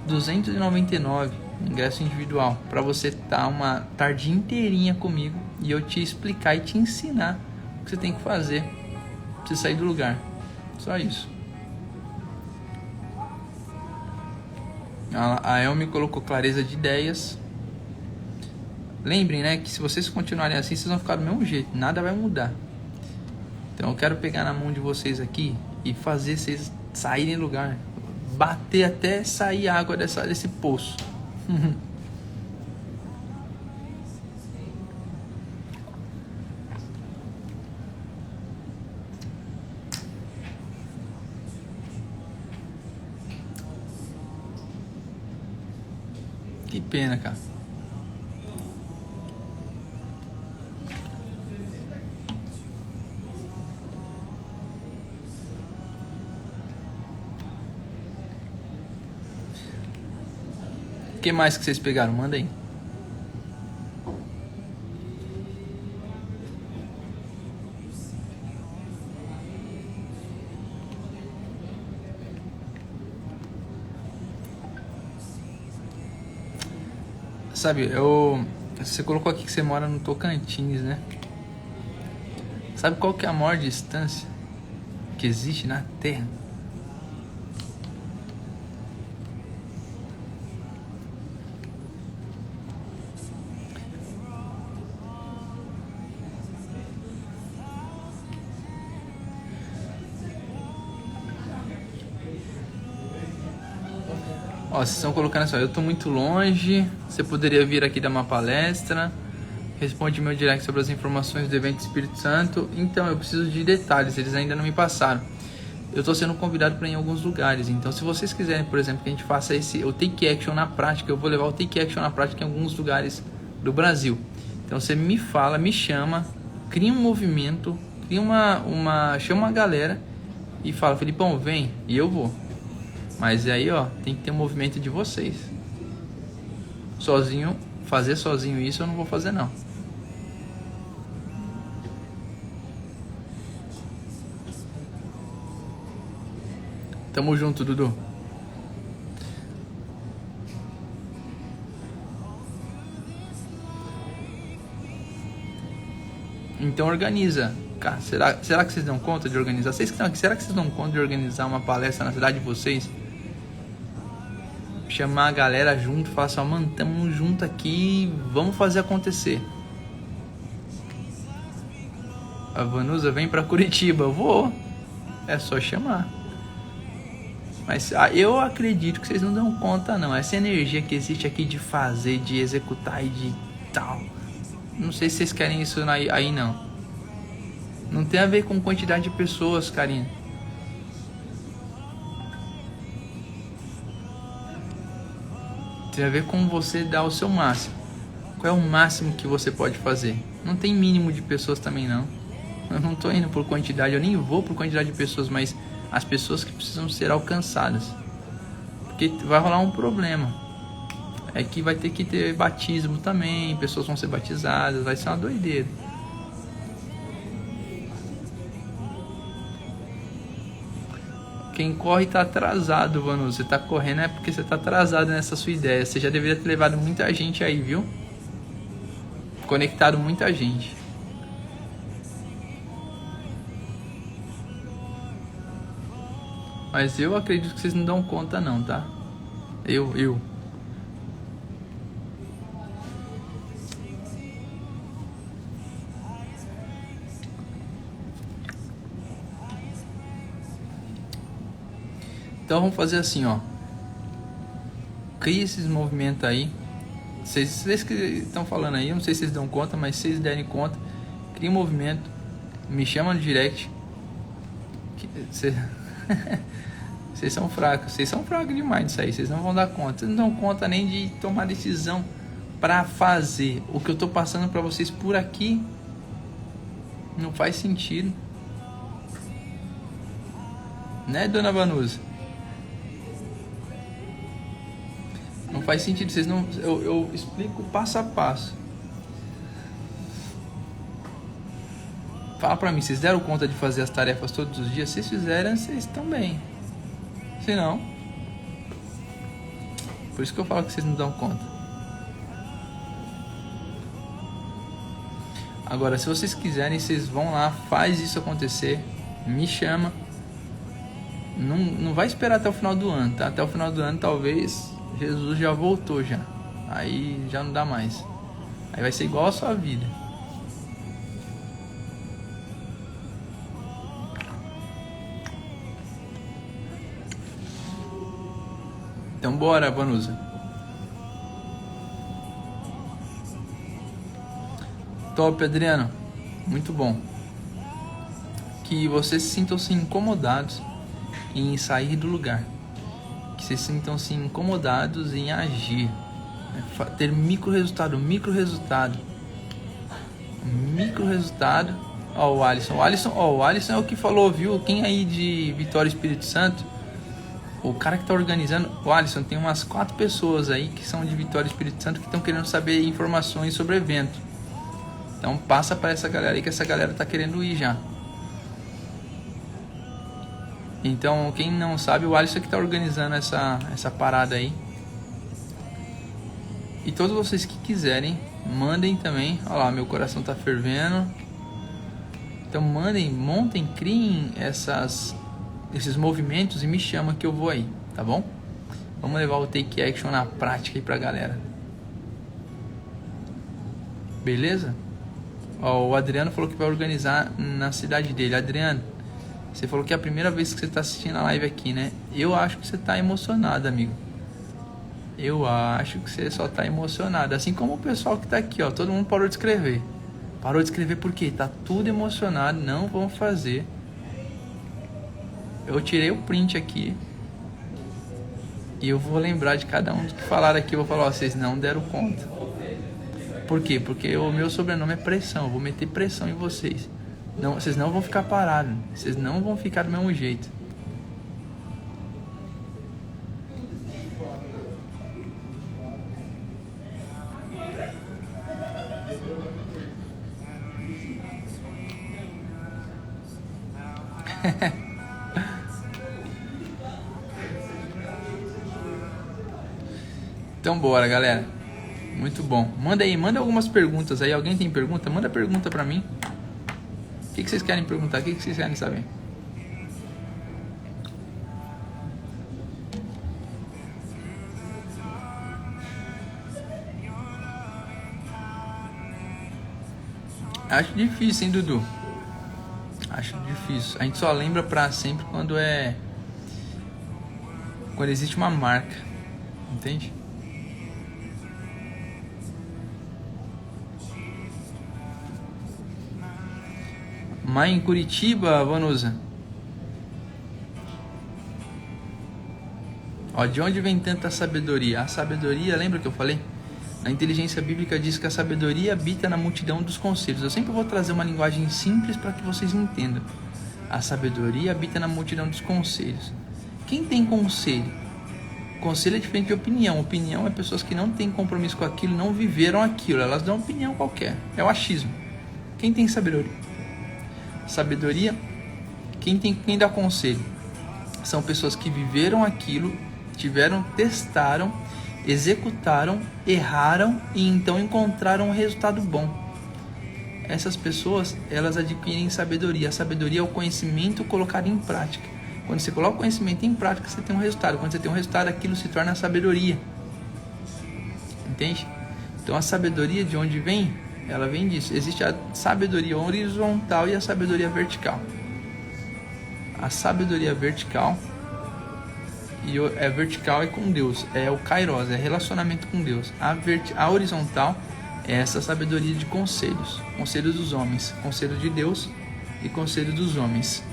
R$299, ingresso individual, para você estar uma tarde inteirinha comigo e eu te explicar e te ensinar o que você tem que fazer pra você sair do lugar. Só isso. A El me colocou clareza de ideias. Lembrem, né, que se vocês continuarem assim, vocês vão ficar do mesmo jeito, nada vai mudar. Então eu quero pegar na mão de vocês aqui e fazer vocês saírem do lugar, bater até sair água desse poço. Que pena, cara. O que mais que vocês pegaram? Manda aí. Sabe, você colocou aqui que você mora no Tocantins, né? Sabe qual que é a maior distância que existe na Terra? Ó, vocês estão colocando assim, ó, eu tô muito longe, você poderia vir aqui dar uma palestra, responde meu direct sobre as informações do evento Espírito Santo. Então, eu preciso de detalhes, eles ainda não me passaram. Eu tô sendo convidado para ir em alguns lugares, então se vocês quiserem, por exemplo, que a gente faça o Take Action na prática, eu vou levar o Take Action na prática em alguns lugares do Brasil. Então, você me fala, me chama, cria um movimento, chama uma galera e fala, Felipão, vem, e eu vou. Mas aí, ó, tem que ter um movimento de vocês. Fazer sozinho isso eu não vou fazer, não. Tamo junto, Dudu. Então organiza. Cara, será que vocês dão conta de organizar? Vocês que estão aqui, será que vocês dão conta de organizar uma palestra na cidade de vocês? Chamar a galera junto, falar assim, ó, mano, tamo junto aqui, vamos fazer acontecer. A Vanusa vem pra Curitiba, eu vou. É só chamar. Mas eu acredito que vocês não dão conta, não. Essa energia que existe aqui de fazer, de executar e de tal. Não sei se vocês querem isso aí, não. Não tem a ver com quantidade de pessoas, Karina. Tem a ver com você dar o seu máximo. Qual é o máximo que você pode fazer? Não tem mínimo de pessoas também, não. Eu não tô indo por quantidade, eu nem vou por quantidade de pessoas, mas as pessoas que precisam ser alcançadas. Porque vai rolar um problema. É que vai ter que ter batismo também, pessoas vão ser batizadas, vai ser uma doideira. Quem corre tá atrasado, Vanu. Você tá correndo é porque você tá atrasado nessa sua ideia. Você já deveria ter levado muita gente aí, viu? Conectado muita gente. Mas eu acredito que vocês não dão conta não, tá? Eu. Então vamos fazer assim, ó. Cria esses movimentos aí. Vocês que estão falando aí, eu não sei se vocês dão conta, mas se vocês derem conta, cria um movimento, me chama no direct. Vocês são fracos demais disso aí, vocês não vão dar conta. Vocês não dão conta nem de tomar decisão para fazer o que eu tô passando para vocês por aqui. Não faz sentido, né, dona Vanusa? Não faz sentido, vocês não. Eu explico passo a passo. Fala pra mim, vocês deram conta de fazer as tarefas todos os dias? Se vocês fizerem, vocês estão bem. Se não, por isso que eu falo que vocês não dão conta. Agora, se vocês quiserem, vocês vão lá, faz isso acontecer, me chama. Não vai esperar até o final do ano, tá? Até o final do ano, talvez Jesus já voltou já. Aí já não dá mais. Aí vai ser igual a sua vida. Então bora, Vanusa. Top, Adriano. Muito bom. Que vocês sintam-se incomodados em sair do lugar. Que vocês sintam-se incomodados em agir. Ter micro resultado. Ó, o Alisson. O Alisson é o que falou, viu? Quem aí de Vitória Espírito Santo? O cara que tá organizando, o Alisson, tem umas 4 pessoas aí que são de Vitória Espírito Santo que estão querendo saber informações sobre o evento. Então passa para essa galera aí que essa galera tá querendo ir já. Então quem não sabe, o Alisson que tá organizando essa parada aí. E todos vocês que quiserem, mandem também. Olha lá, meu coração tá fervendo. Então mandem, montem, criem esses movimentos e me chama que eu vou aí, tá bom? Vamos levar o Take Action na prática aí pra galera. Beleza? Ó, o Adriano falou que vai organizar na cidade dele. Adriano, você falou que é a primeira vez que você tá assistindo a live aqui, né? Eu acho que você tá emocionado, amigo. Eu acho que você só tá emocionado. Assim como o pessoal que tá aqui, ó. Todo mundo parou de escrever. Parou de escrever por quê? Tá tudo emocionado, não vão fazer. Eu tirei o print aqui e eu vou lembrar de cada um que falaram aqui. Eu vou falar, ó, vocês não deram conta. Por quê? Porque o meu sobrenome é pressão. Eu vou meter pressão em vocês. Não, vocês não vão ficar parados. Vocês não vão ficar do mesmo jeito. Então bora, galera. Muito bom. Manda aí, manda algumas perguntas aí. Alguém tem pergunta? Manda pergunta pra mim. O que vocês querem perguntar? O que vocês querem saber? Acho difícil, hein, Dudu? Acho difícil. A gente só lembra pra sempre quando existe uma marca. Entende? Mas em Curitiba, Vanusa. Ó, de onde vem tanta sabedoria? A sabedoria, lembra que eu falei? A inteligência bíblica diz que a sabedoria habita na multidão dos conselhos. Eu sempre vou trazer uma linguagem simples para que vocês entendam. A sabedoria habita na multidão dos conselhos. Quem tem conselho? Conselho é diferente de opinião. Opinião é pessoas que não têm compromisso com aquilo, não viveram aquilo. Elas dão opinião qualquer. É o achismo. Quem tem sabedoria? Sabedoria, quem dá conselho? São pessoas que viveram aquilo, testaram, executaram, erraram e então encontraram um resultado bom. Essas pessoas, elas adquirem sabedoria. A sabedoria é o conhecimento colocado em prática. Quando você coloca o conhecimento em prática, você tem um resultado. Quando você tem um resultado, aquilo se torna sabedoria. Entende? Então a sabedoria, de onde vem? Ela vem disso. Existe a sabedoria horizontal e a sabedoria vertical. A sabedoria vertical e é vertical é com Deus, é o kairos, é relacionamento com Deus. A horizontal é essa sabedoria de conselhos, conselhos dos homens, conselho de Deus e conselho dos homens.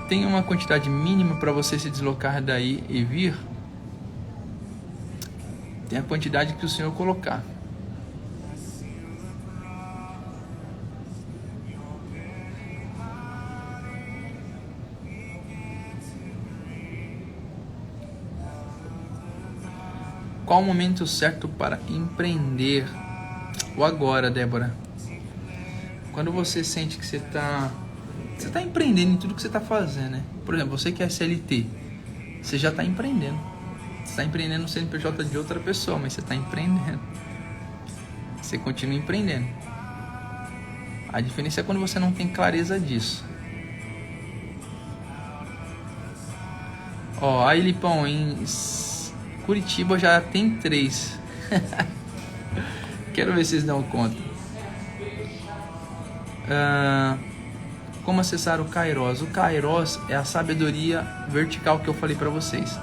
Tem uma quantidade mínima para você se deslocar daí e vir? Tem a quantidade que o Senhor colocar. Qual o momento certo para empreender? O agora, Débora. Quando você sente que você está empreendendo em tudo que você está fazendo, né? Por exemplo, você que é CLT, você já está empreendendo. Você está empreendendo no CNPJ de outra pessoa, mas você está empreendendo. Você continua empreendendo. A diferença é quando você não tem clareza disso. Ó, aí Lipão, em Curitiba já tem 3. Quero ver se vocês dão conta. Como acessar o Kairos? O Kairos é a sabedoria vertical que eu falei para vocês.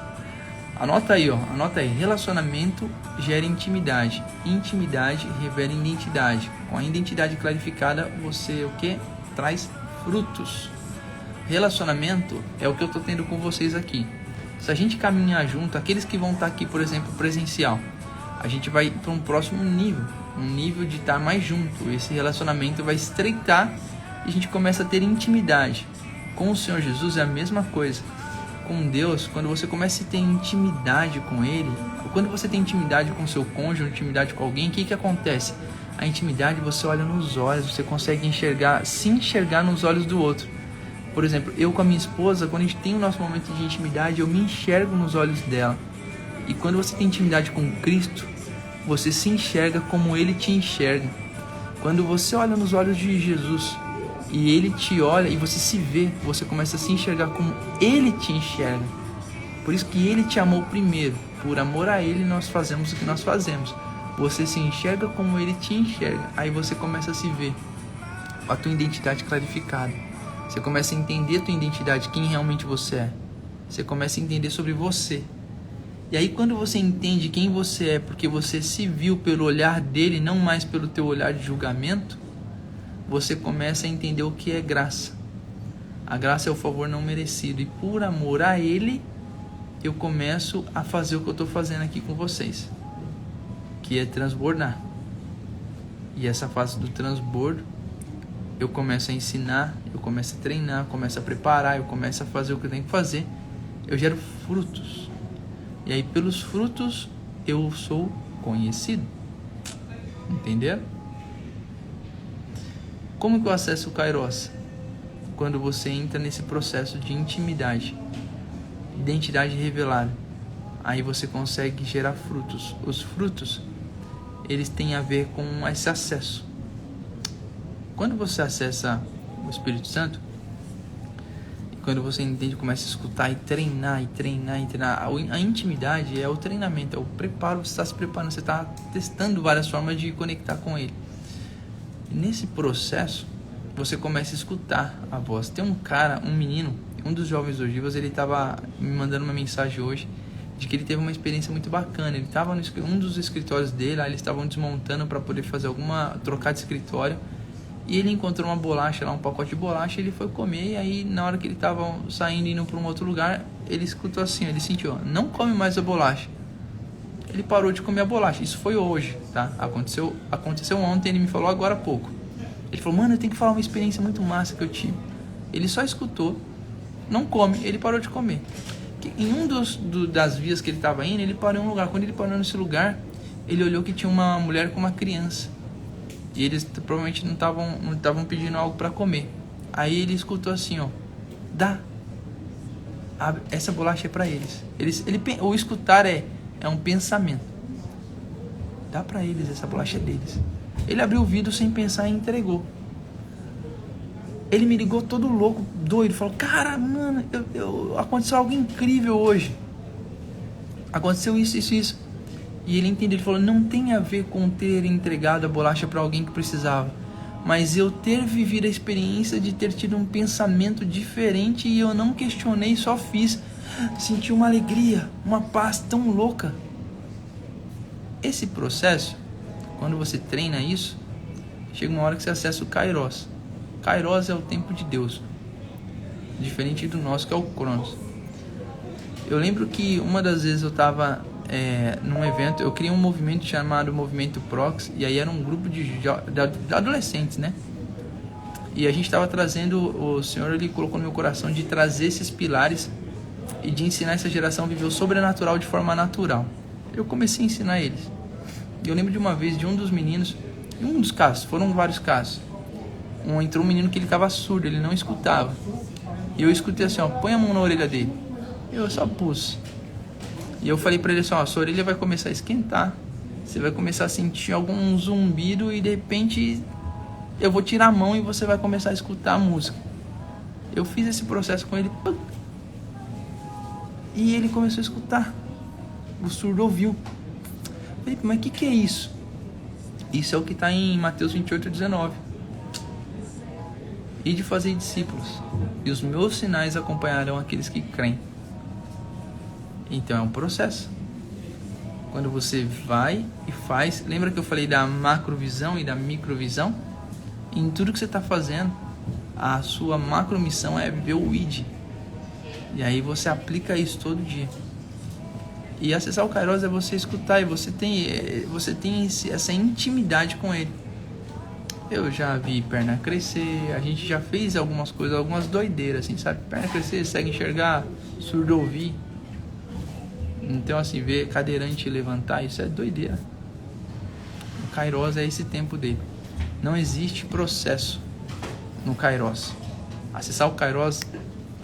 Anota aí, ó. Anota aí. Relacionamento gera intimidade. Intimidade revela identidade. Com a identidade clarificada, você o que? Traz frutos. Relacionamento é o que eu tô tendo com vocês aqui. Se a gente caminhar junto, aqueles que vão estar aqui, por exemplo, presencial, a gente vai para um próximo nível. Um nível de estar mais junto. Esse relacionamento vai estreitar e a gente começa a ter intimidade. Com o Senhor Jesus é a mesma coisa. Com Deus, quando você começa a ter intimidade com Ele, quando você tem intimidade com seu cônjuge, intimidade com alguém, o que acontece? A intimidade, você olha nos olhos, você consegue se enxergar nos olhos do outro. Por exemplo, eu com a minha esposa, quando a gente tem o nosso momento de intimidade, eu me enxergo nos olhos dela. E quando você tem intimidade com Cristo, você se enxerga como Ele te enxerga. Quando você olha nos olhos de Jesus e Ele te olha e você se vê, você começa a se enxergar como Ele te enxerga. Por isso que Ele te amou primeiro. Por amor a Ele nós fazemos o que nós fazemos. Você se enxerga como Ele te enxerga. Aí você começa a se ver, a tua identidade clarificada. Você começa a entender a tua identidade, quem realmente você é. Você começa a entender sobre você. E aí quando você entende quem você é, porque você se viu pelo olhar dele, não mais pelo teu olhar de julgamento, você começa a entender o que é graça. A graça é o favor não merecido. E por amor a Ele, eu começo a fazer o que eu estou fazendo aqui com vocês, que é transbordar. E essa fase do transbordo, eu começo a ensinar, eu começo a treinar, eu começo a preparar, eu começo a fazer o que eu tenho que fazer. Eu gero frutos. E aí pelos frutos eu sou conhecido. Entenderam? Como que eu acesso o Kairos? Quando você entra nesse processo de intimidade, identidade revelada, aí você consegue gerar frutos. Os frutos, eles têm a ver com esse acesso. Quando você acessa o Espírito Santo, quando você entende, começa a escutar e treinar, a intimidade é o treinamento, é o preparo. Você está se preparando, você está testando várias formas de conectar com Ele. E nesse processo, você começa a escutar a voz. Tem um menino, um dos jovens ogivas, ele estava me mandando uma mensagem hoje de que ele teve uma experiência muito bacana. Ele estava em um dos escritórios dele, lá eles estavam desmontando para poder fazer trocar de escritório. E ele encontrou uma bolacha lá, um pacote de bolacha, ele foi comer. E aí na hora que ele estava saindo, indo para um outro lugar, ele escutou assim, ele sentiu, não come mais a bolacha. Ele parou de comer a bolacha. Isso foi hoje, tá? Aconteceu ontem, ele me falou agora há pouco. Ele falou, mano, eu tenho que falar uma experiência muito massa que eu tive. Ele só escutou, não come, ele parou de comer. Em um das vias que ele estava indo, ele parou em um lugar. Quando ele parou nesse lugar, ele olhou que tinha uma mulher com uma criança. E eles provavelmente não estavam pedindo algo para comer. Aí ele escutou assim, ó, essa bolacha é para eles. O escutar é um pensamento. Dá para eles, essa bolacha é deles. Ele abriu o vidro sem pensar e entregou. Ele me ligou todo louco, doido, falou, cara, mano, aconteceu algo incrível hoje. Aconteceu isso. E ele entendeu, ele falou, não tem a ver com ter entregado a bolacha para alguém que precisava, mas eu ter vivido a experiência de ter tido um pensamento diferente e eu não questionei, só fiz. Senti uma alegria, uma paz tão louca. Esse processo, quando você treina isso, chega uma hora que você acessa o Kairos. Kairos é o tempo de Deus, diferente do nosso, que é o Cronos. Eu lembro que uma das vezes eu estava num evento, eu criei um movimento chamado Movimento Prox, e aí era um grupo de adolescentes, né? E a gente estava trazendo, o Senhor, ele colocou no meu coração de trazer esses pilares e de ensinar essa geração a viver o sobrenatural de forma natural. Eu comecei a ensinar eles. E eu lembro de uma vez de um dos meninos, em um dos casos, foram vários casos, entrou um menino que ele estava surdo, ele não escutava. E eu escutei assim, ó, põe a mão na orelha dele. Eu só pus. E eu falei pra ele assim, ó, sua orelha vai começar a esquentar. Você vai começar a sentir algum zumbido e de repente eu vou tirar a mão e você vai começar a escutar a música. Eu fiz esse processo com ele. Pum, e ele começou a escutar. O surdo ouviu. Eu falei, mas o que é isso? Isso é o que está em Mateus 28:19. E de fazer discípulos. E os meus sinais acompanharão aqueles que creem. Então é um processo. Quando você vai e faz, lembra que eu falei da macrovisão e da microvisão? Em tudo que você está fazendo, a sua macromissão é viver o ID. E aí você aplica isso todo dia. E acessar o Kairos é você escutar, e você tem essa intimidade com ele. Eu já vi perna crescer, a gente já fez algumas coisas, algumas doideiras, assim, sabe? Perna crescer, cego enxergar, surdo ouvir. Então, assim, ver cadeirante levantar, isso é doideira. O Kairos é esse tempo dele. Não existe processo no Kairos. Acessar o Kairos,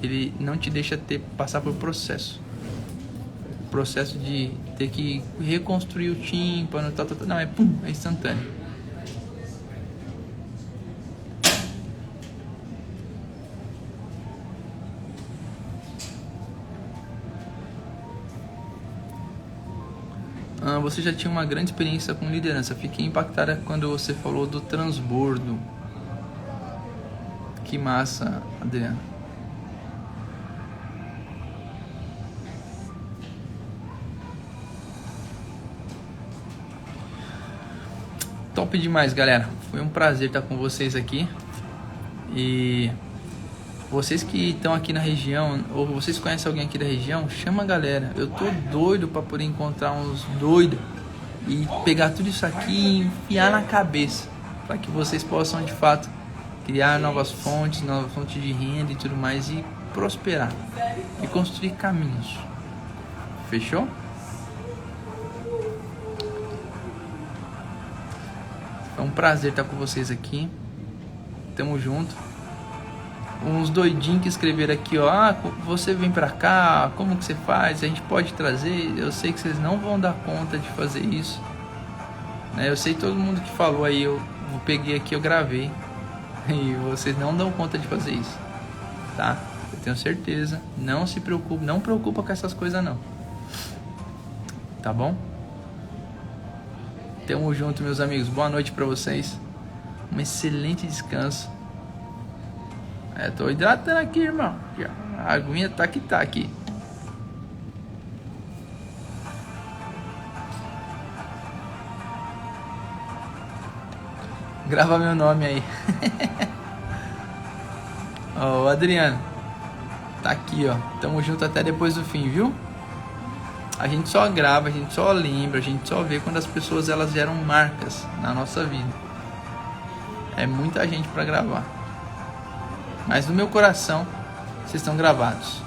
ele não te deixa passar por processo. O processo de ter que reconstruir o tímpano, tal. Não, é pum, é instantâneo. Você já tinha uma grande experiência com liderança. Fiquei impactada quando você falou do transbordo. Que massa, Adriano. Top demais, galera. Foi um prazer estar com vocês aqui. E vocês que estão aqui na região, ou vocês conhecem alguém aqui da região, chama a galera. Eu tô doido para poder encontrar uns doidos e pegar tudo isso aqui e enfiar na cabeça, para que vocês possam de fato criar novas fontes de renda e tudo mais, e prosperar e construir caminhos. Fechou? É um prazer estar com vocês aqui. Tamo junto. Uns doidinhos que escreveram aqui, ó, você vem pra cá, como que você faz? A gente pode trazer. Eu sei que vocês não vão dar conta de fazer isso, né? Eu sei todo mundo que falou aí, eu peguei aqui, eu gravei, e vocês não dão conta de fazer isso, tá? Eu tenho certeza. Não se preocupe, não preocupa com essas coisas não, tá bom? Tamo junto, meus amigos. Boa noite pra vocês. Um excelente descanso. Tô hidratando aqui, irmão. A aguinha tá que tá aqui. Grava meu nome aí. Ó, Adriano. Tá aqui, ó. Tamo junto até depois do fim, viu? A gente só grava, a gente só lembra, a gente só vê quando as pessoas elas geram marcas na nossa vida. É muita gente pra gravar. Mas no meu coração, vocês estão gravados.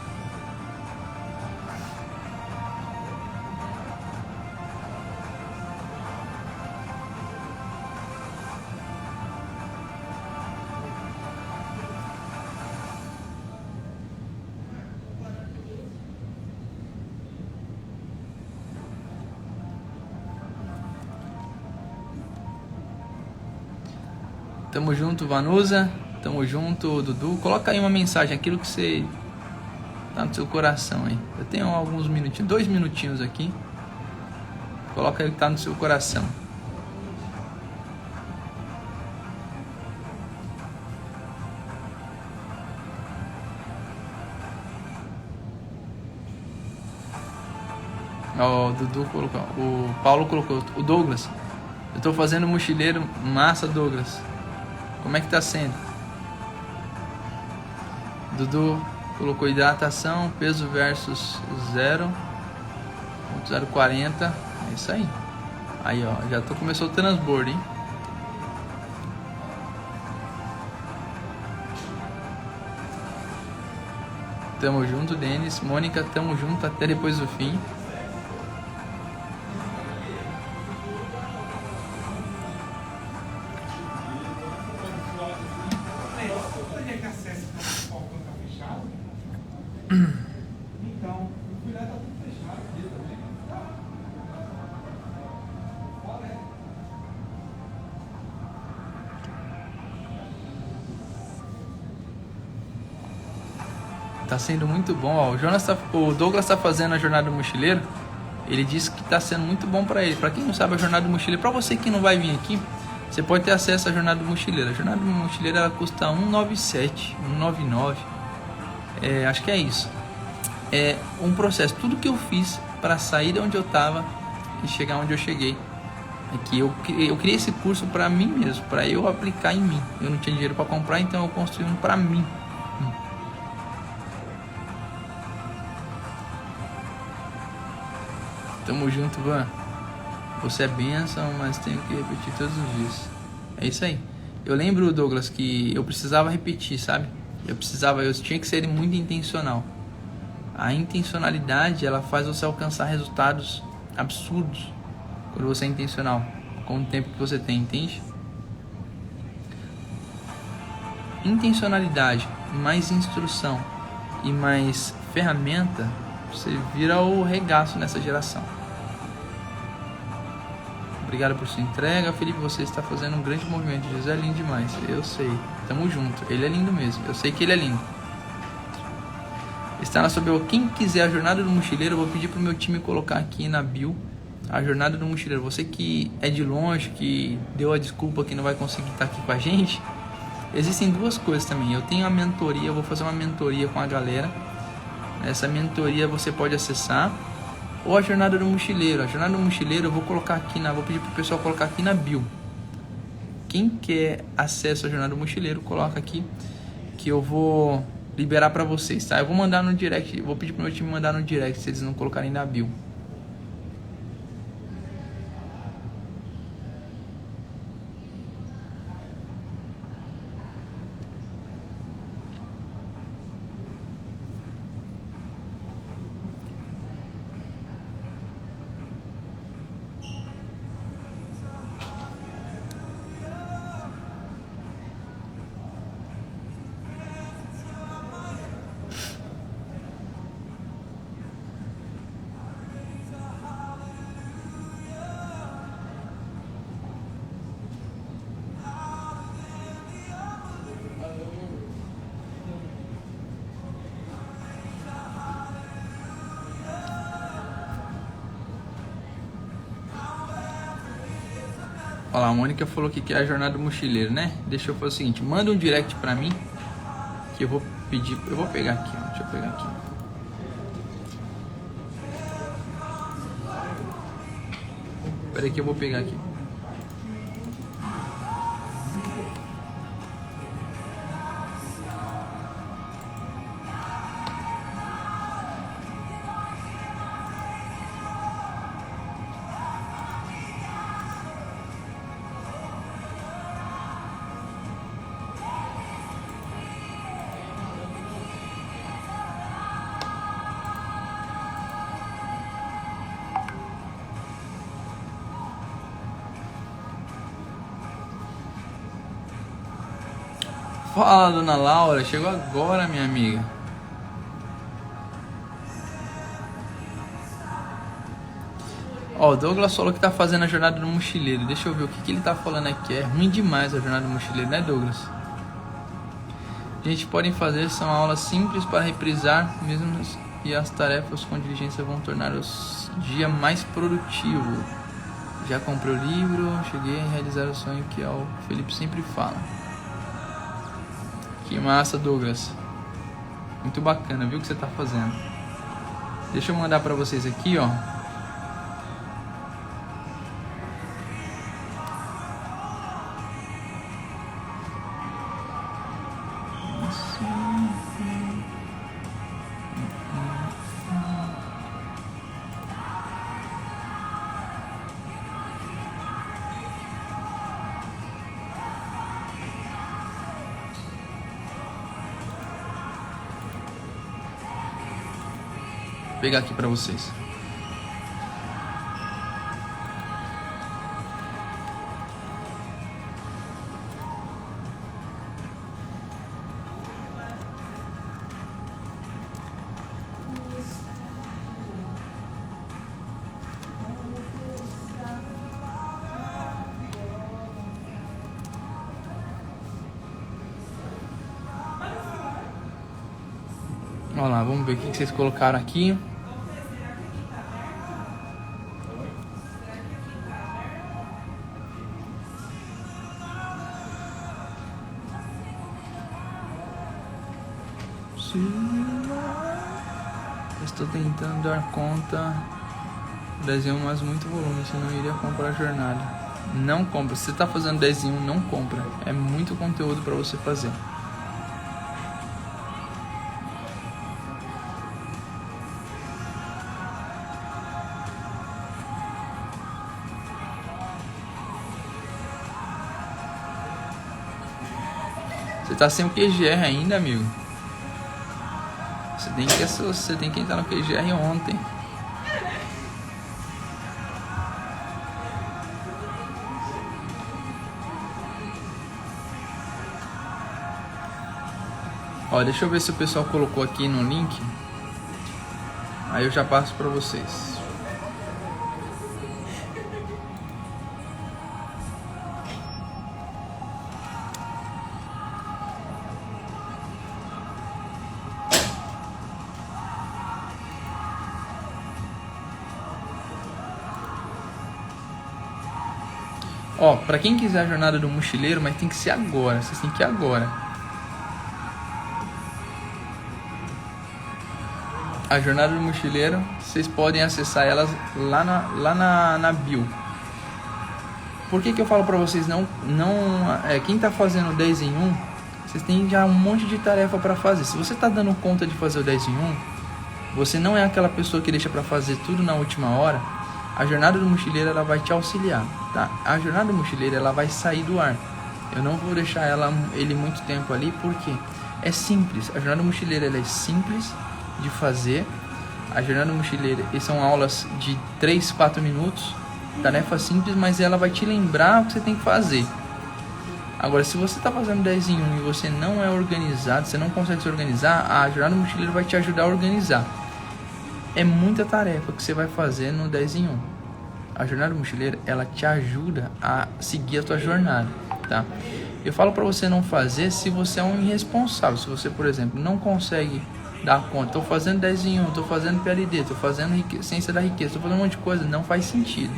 Tamo junto, Vanusa. Tamo junto, Dudu. Coloca aí uma mensagem, aquilo que você tá no seu coração aí. Eu tenho alguns minutinhos, 2 minutinhos aqui. Coloca aí o que tá no seu coração. Ó, o Dudu colocou, o Paulo colocou, o Douglas. Eu tô fazendo mochileiro massa, Douglas. Como é que tá sendo? Dudu colocou hidratação, peso versus 0.040. É isso aí. Aí, ó, já começou o transbordo, hein? Tamo junto, Denis. Mônica, tamo junto até depois do fim. Então, o filé tá tudo fechado aqui também. Tá sendo muito bom, ó. O Douglas tá fazendo a jornada do mochileiro. Ele disse que tá sendo muito bom pra ele. Pra quem não sabe, a jornada do mochileiro, pra você que não vai vir aqui, você pode ter acesso à jornada do mochileiro. A jornada do mochileiro ela custa R$197, R$199. Acho que é isso. É um processo. Tudo que eu fiz para sair de onde eu tava e chegar onde eu cheguei. Aqui eu criei esse curso para mim mesmo, para eu aplicar em mim. Eu não tinha dinheiro para comprar, então eu construí um para mim. Tamo junto, Van. Você é bênção, mas tenho que repetir todos os dias. É isso aí. Eu lembro, Douglas, que eu precisava repetir, sabe? Eu tinha que ser muito intencional. A intencionalidade, ela faz você alcançar resultados absurdos quando você é intencional, com o tempo que você tem, entende? Intencionalidade, mais instrução e mais ferramenta, você vira o regaço nessa geração. Obrigado por sua entrega, Felipe. Você está fazendo um grande movimento. Jesus é lindo demais. Eu sei. Tamo junto. Ele é lindo mesmo. Eu sei que ele é lindo. Está na sua bio. Quem quiser a jornada do mochileiro, eu vou pedir pro meu time colocar aqui na bio a jornada do mochileiro. Você que é de longe, que deu a desculpa que não vai conseguir estar aqui com a gente, existem duas coisas também. Eu tenho a mentoria, eu vou fazer uma mentoria com a galera. Essa mentoria você pode acessar. Ou a jornada do mochileiro. A jornada do mochileiro eu vou colocar aqui vou pedir pro pessoal colocar aqui na bio. Quem quer acesso à jornada do mochileiro, coloca aqui que eu vou liberar para vocês, tá? Eu vou mandar no direct, vou pedir pro meu time mandar no direct se eles não colocarem na bio. Olha lá, a Mônica falou que quer a jornada do mochileiro, né? Deixa eu fazer o seguinte, manda um direct pra mim que eu vou pedir, eu vou pegar aqui, ó, deixa eu pegar aqui. Espera aí que eu vou pegar aqui. Fala, dona Laura, chegou agora, minha amiga. Ó, o Douglas falou que tá fazendo a jornada do mochileiro. Deixa eu ver o que ele tá falando aqui. É ruim demais a jornada do mochileiro, né, Douglas? A gente pode fazer, são aulas simples para reprisar, mesmo e as tarefas com diligência vão tornar o dia mais produtivo. Já comprei o livro, cheguei a realizar o sonho que o Felipe sempre fala. Que massa, Douglas. Muito bacana, viu o que você tá fazendo. Deixa eu mandar pra vocês aqui, ó. pegar aqui pra vocês. Vamos lá, vamos ver o que vocês colocaram aqui. Estou tentando dar conta. Desenho, mas muito volume, senão iria comprar a jornada. Não compra. Se você está fazendo 10 em 1, não compra. É muito conteúdo para você fazer. Você tá sem o QGR ainda, amigo? Você tem que entrar no QGR ontem. Ó, deixa eu ver se o pessoal colocou aqui no link. Aí eu já passo pra vocês. Ó, pra quem quiser a jornada do mochileiro, mas tem que ser agora. Vocês têm que ir agora. A jornada do mochileiro, vocês podem acessar elas lá na bio. Por que eu falo pra vocês quem tá fazendo 10 em 1, vocês têm já um monte de tarefa pra fazer. Se você tá dando conta de fazer o 10 em 1, você não é aquela pessoa que deixa pra fazer tudo na última hora. A jornada do mochileiro, ela vai te auxiliar, tá? A jornada do mochileiro, ela vai sair do ar. Eu não vou deixar ele muito tempo ali, porque é simples. A jornada do mochileiro, ela é simples de fazer. A jornada do mochileiro, e são aulas de 3, 4 minutos. Tarefa simples, mas ela vai te lembrar o que você tem que fazer. Agora, se você está fazendo 10 em 1 e você não é organizado, você não consegue se organizar, a jornada do mochileiro vai te ajudar a organizar. É muita tarefa que você vai fazer no 10 em 1. A jornada do mochileiro, ela te ajuda a seguir a tua jornada, tá? Eu falo para você não fazer se você é um irresponsável. Se você, por exemplo, não consegue dar conta, estou fazendo 10 em 1, estou fazendo PLD, estou fazendo ciência da riqueza, estou fazendo um monte de coisa, não faz sentido.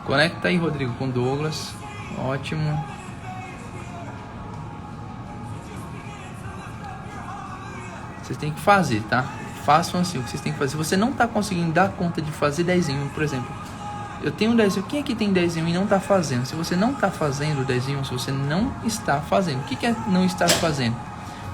Conecta aí, Rodrigo, com Douglas. Ótimo. Vocês têm que fazer, tá? Façam assim o que vocês têm que fazer. Se você não está conseguindo dar conta de fazer 10 em 1, por exemplo, eu tenho 10 em 1, quem aqui tem 10 em 1 e não está fazendo? Se você não está fazendo 10 em 1, se você não está fazendo, o que é não estar fazendo?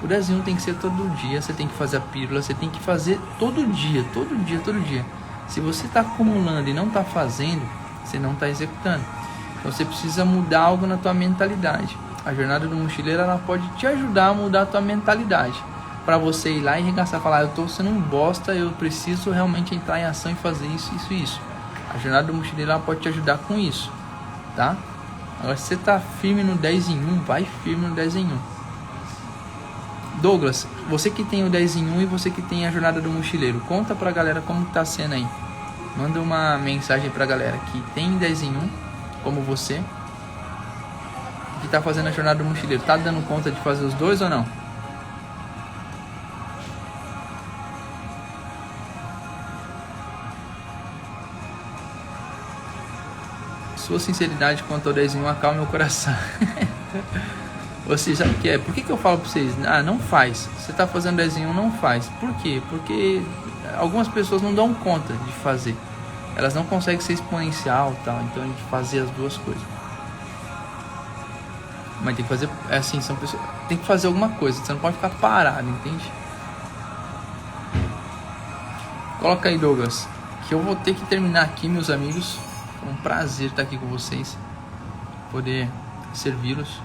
O 10 em 1 tem que ser todo dia, você tem que fazer a pílula, você tem que fazer todo dia. Se você está acumulando e não está fazendo, você não está executando. Então você precisa mudar algo na tua mentalidade. A jornada do mochileiro, ela pode te ajudar a mudar a tua mentalidade. Para você ir lá e arregaçar, falar, eu tô sendo um bosta, eu preciso realmente entrar em ação e fazer isso. A jornada do mochileiro, ela pode te ajudar com isso, tá? Agora, se você tá firme no 10 em 1, vai firme no 10 em 1. Douglas, você que tem o 10 em 1 e você que tem a jornada do mochileiro, conta pra galera como tá sendo aí. Manda uma mensagem pra galera que tem 10 em 1, como você, que tá fazendo a jornada do mochileiro. Tá dando conta de fazer os dois ou não? Sua sinceridade quanto ao 10 em 1 acalma meu coração. Você sabe o que é? Por que eu falo pra vocês? Não faz. Você tá fazendo 10 em 1, não faz. Por quê? Porque algumas pessoas não dão conta de fazer. Elas não conseguem ser exponencial, tal. Então a gente fazer as duas coisas. Mas tem que fazer, assim, são pessoas, tem que fazer alguma coisa. Você não pode ficar parado, entende? Coloca aí, Douglas, que eu vou ter que terminar aqui, meus amigos. Foi um prazer estar aqui com vocês, poder servi-los.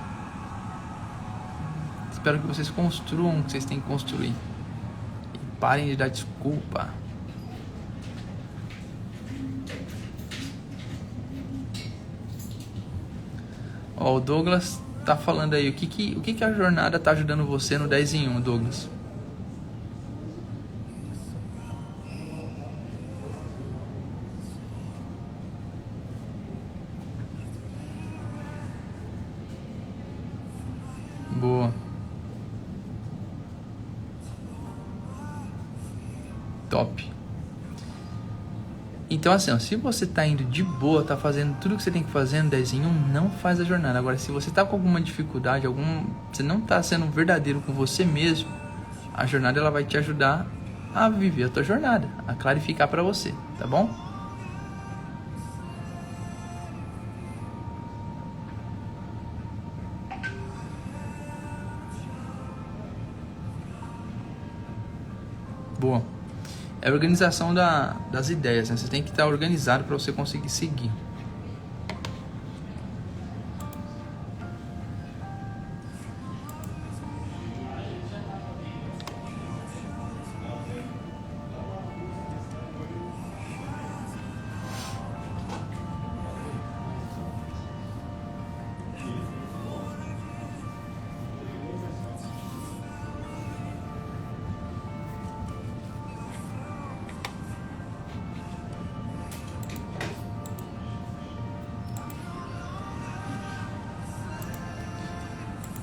espero que vocês construam o que vocês têm que construir. E parem de dar desculpa. Ó, o Douglas tá falando aí, o que a jornada tá ajudando você no 10 em 1, Douglas? Boa. Top. Então assim, ó, se você tá indo de boa, tá fazendo tudo que você tem que fazer no 10 em 1, não faz a jornada. Agora, se você tá com alguma dificuldade, você não tá sendo verdadeiro com você mesmo, a jornada ela vai te ajudar a viver a tua jornada, a clarificar para você, tá bom? Boa. É a organização das ideias, né? Você tem que estar organizado para você conseguir seguir.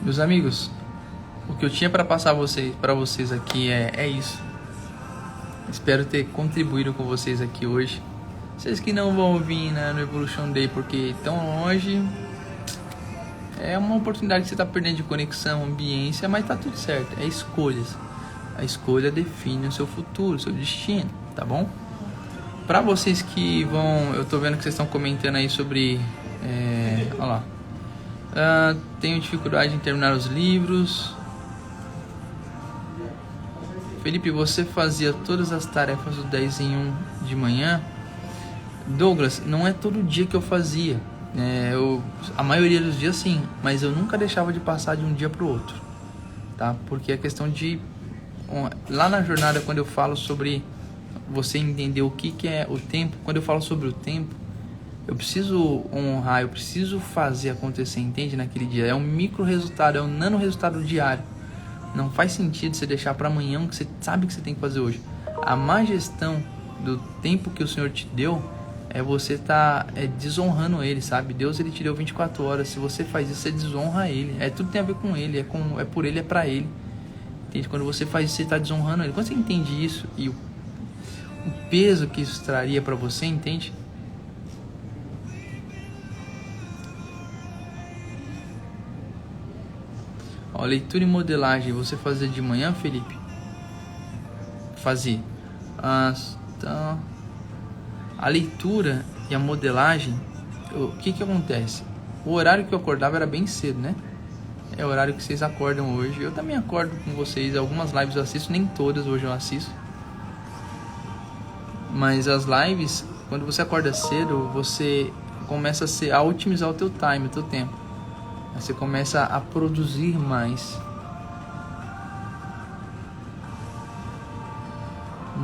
Meus amigos, o que eu tinha para passar para vocês aqui é isso. Espero ter contribuído com vocês aqui hoje. Vocês que não vão vir, né, no Evolution Day porque estão longe, é uma oportunidade que você está perdendo de conexão, ambiência, mas tá tudo certo. É escolhas. A escolha define o seu futuro, o seu destino, tá bom? Para vocês que vão, eu tô vendo que vocês estão comentando aí sobre, olha lá. Tenho dificuldade em terminar os livros. Felipe, você fazia todas as tarefas do 10 em 1 de manhã? Douglas, não é todo dia que eu fazia. A maioria dos dias sim, mas eu nunca deixava de passar de um dia para o outro, tá? Porque a questão de lá na jornada, quando eu falo sobre você entender o que é o tempo, quando eu falo sobre o tempo, eu preciso honrar, eu preciso fazer acontecer, entende? Naquele dia. É um micro resultado, é um nano resultado diário. Não faz sentido você deixar para amanhã o que você sabe que você tem que fazer hoje. A má gestão do tempo que o Senhor te deu é você tá desonrando Ele, sabe? Deus, Ele te deu 24 horas. Se você faz isso, você desonra Ele. Tudo tem a ver com Ele, é por Ele, é para Ele. Entende? Quando você faz isso, você está desonrando Ele. Quando você entende isso e o peso que isso traria para você, entende? Ó, leitura e modelagem, você fazia de manhã, Felipe? Fazia. Então, a leitura e a modelagem, o que acontece? O horário que eu acordava era bem cedo, né? É o horário que vocês acordam hoje. Eu também acordo com vocês. Algumas lives eu assisto, nem todas hoje eu assisto. Mas as lives, quando você acorda cedo, você começa a otimizar o teu time, o teu tempo. Você começa a produzir mais.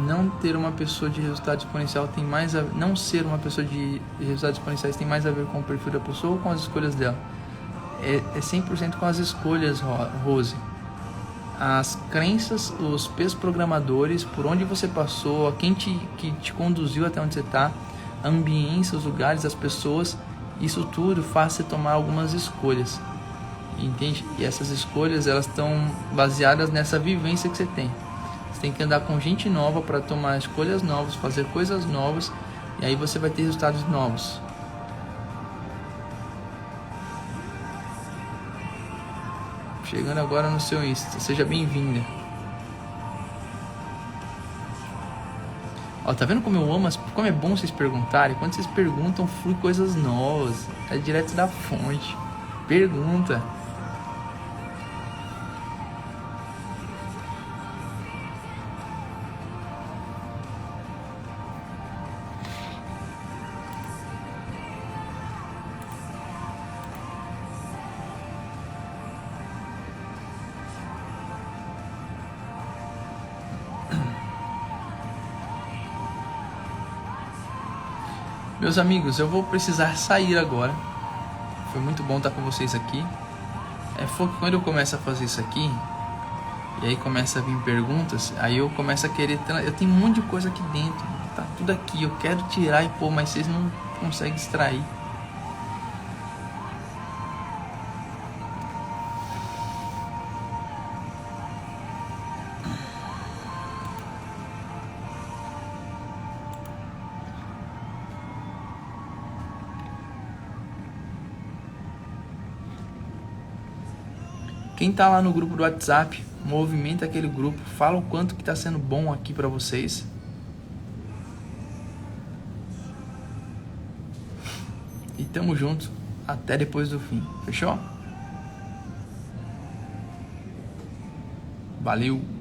Não ter uma pessoa de resultado exponencial tem mais a... Não ser uma pessoa de resultados exponenciais tem mais a ver com o perfil da pessoa ou com as escolhas dela? É 100% com as escolhas, Rose. As crenças, os pesos programadores, por onde você passou, quem que te conduziu até onde você está, a ambiência, os lugares, as pessoas... Isso tudo faz você tomar algumas escolhas, entende? E essas escolhas, elas estão baseadas nessa vivência que você tem. Você tem que andar com gente nova para tomar escolhas novas, fazer coisas novas, e aí você vai ter resultados novos. Chegando agora no seu Insta, seja bem-vinda. Ó, tá vendo como eu amo? Como é bom vocês perguntarem? Quando vocês perguntam, flui coisas novas. É direto da fonte. Pergunta. Meus amigos, eu vou precisar sair agora. Foi muito bom estar com vocês aqui. Quando eu começo a fazer isso aqui, e aí começa a vir perguntas, aí eu começo a querer... Eu tenho um monte de coisa aqui dentro, tá tudo aqui, eu quero tirar e pôr, mas vocês não conseguem extrair. Quem tá lá no grupo do WhatsApp, movimenta aquele grupo, fala o quanto que tá sendo bom aqui pra vocês. E tamo junto até depois do fim. Fechou? Valeu!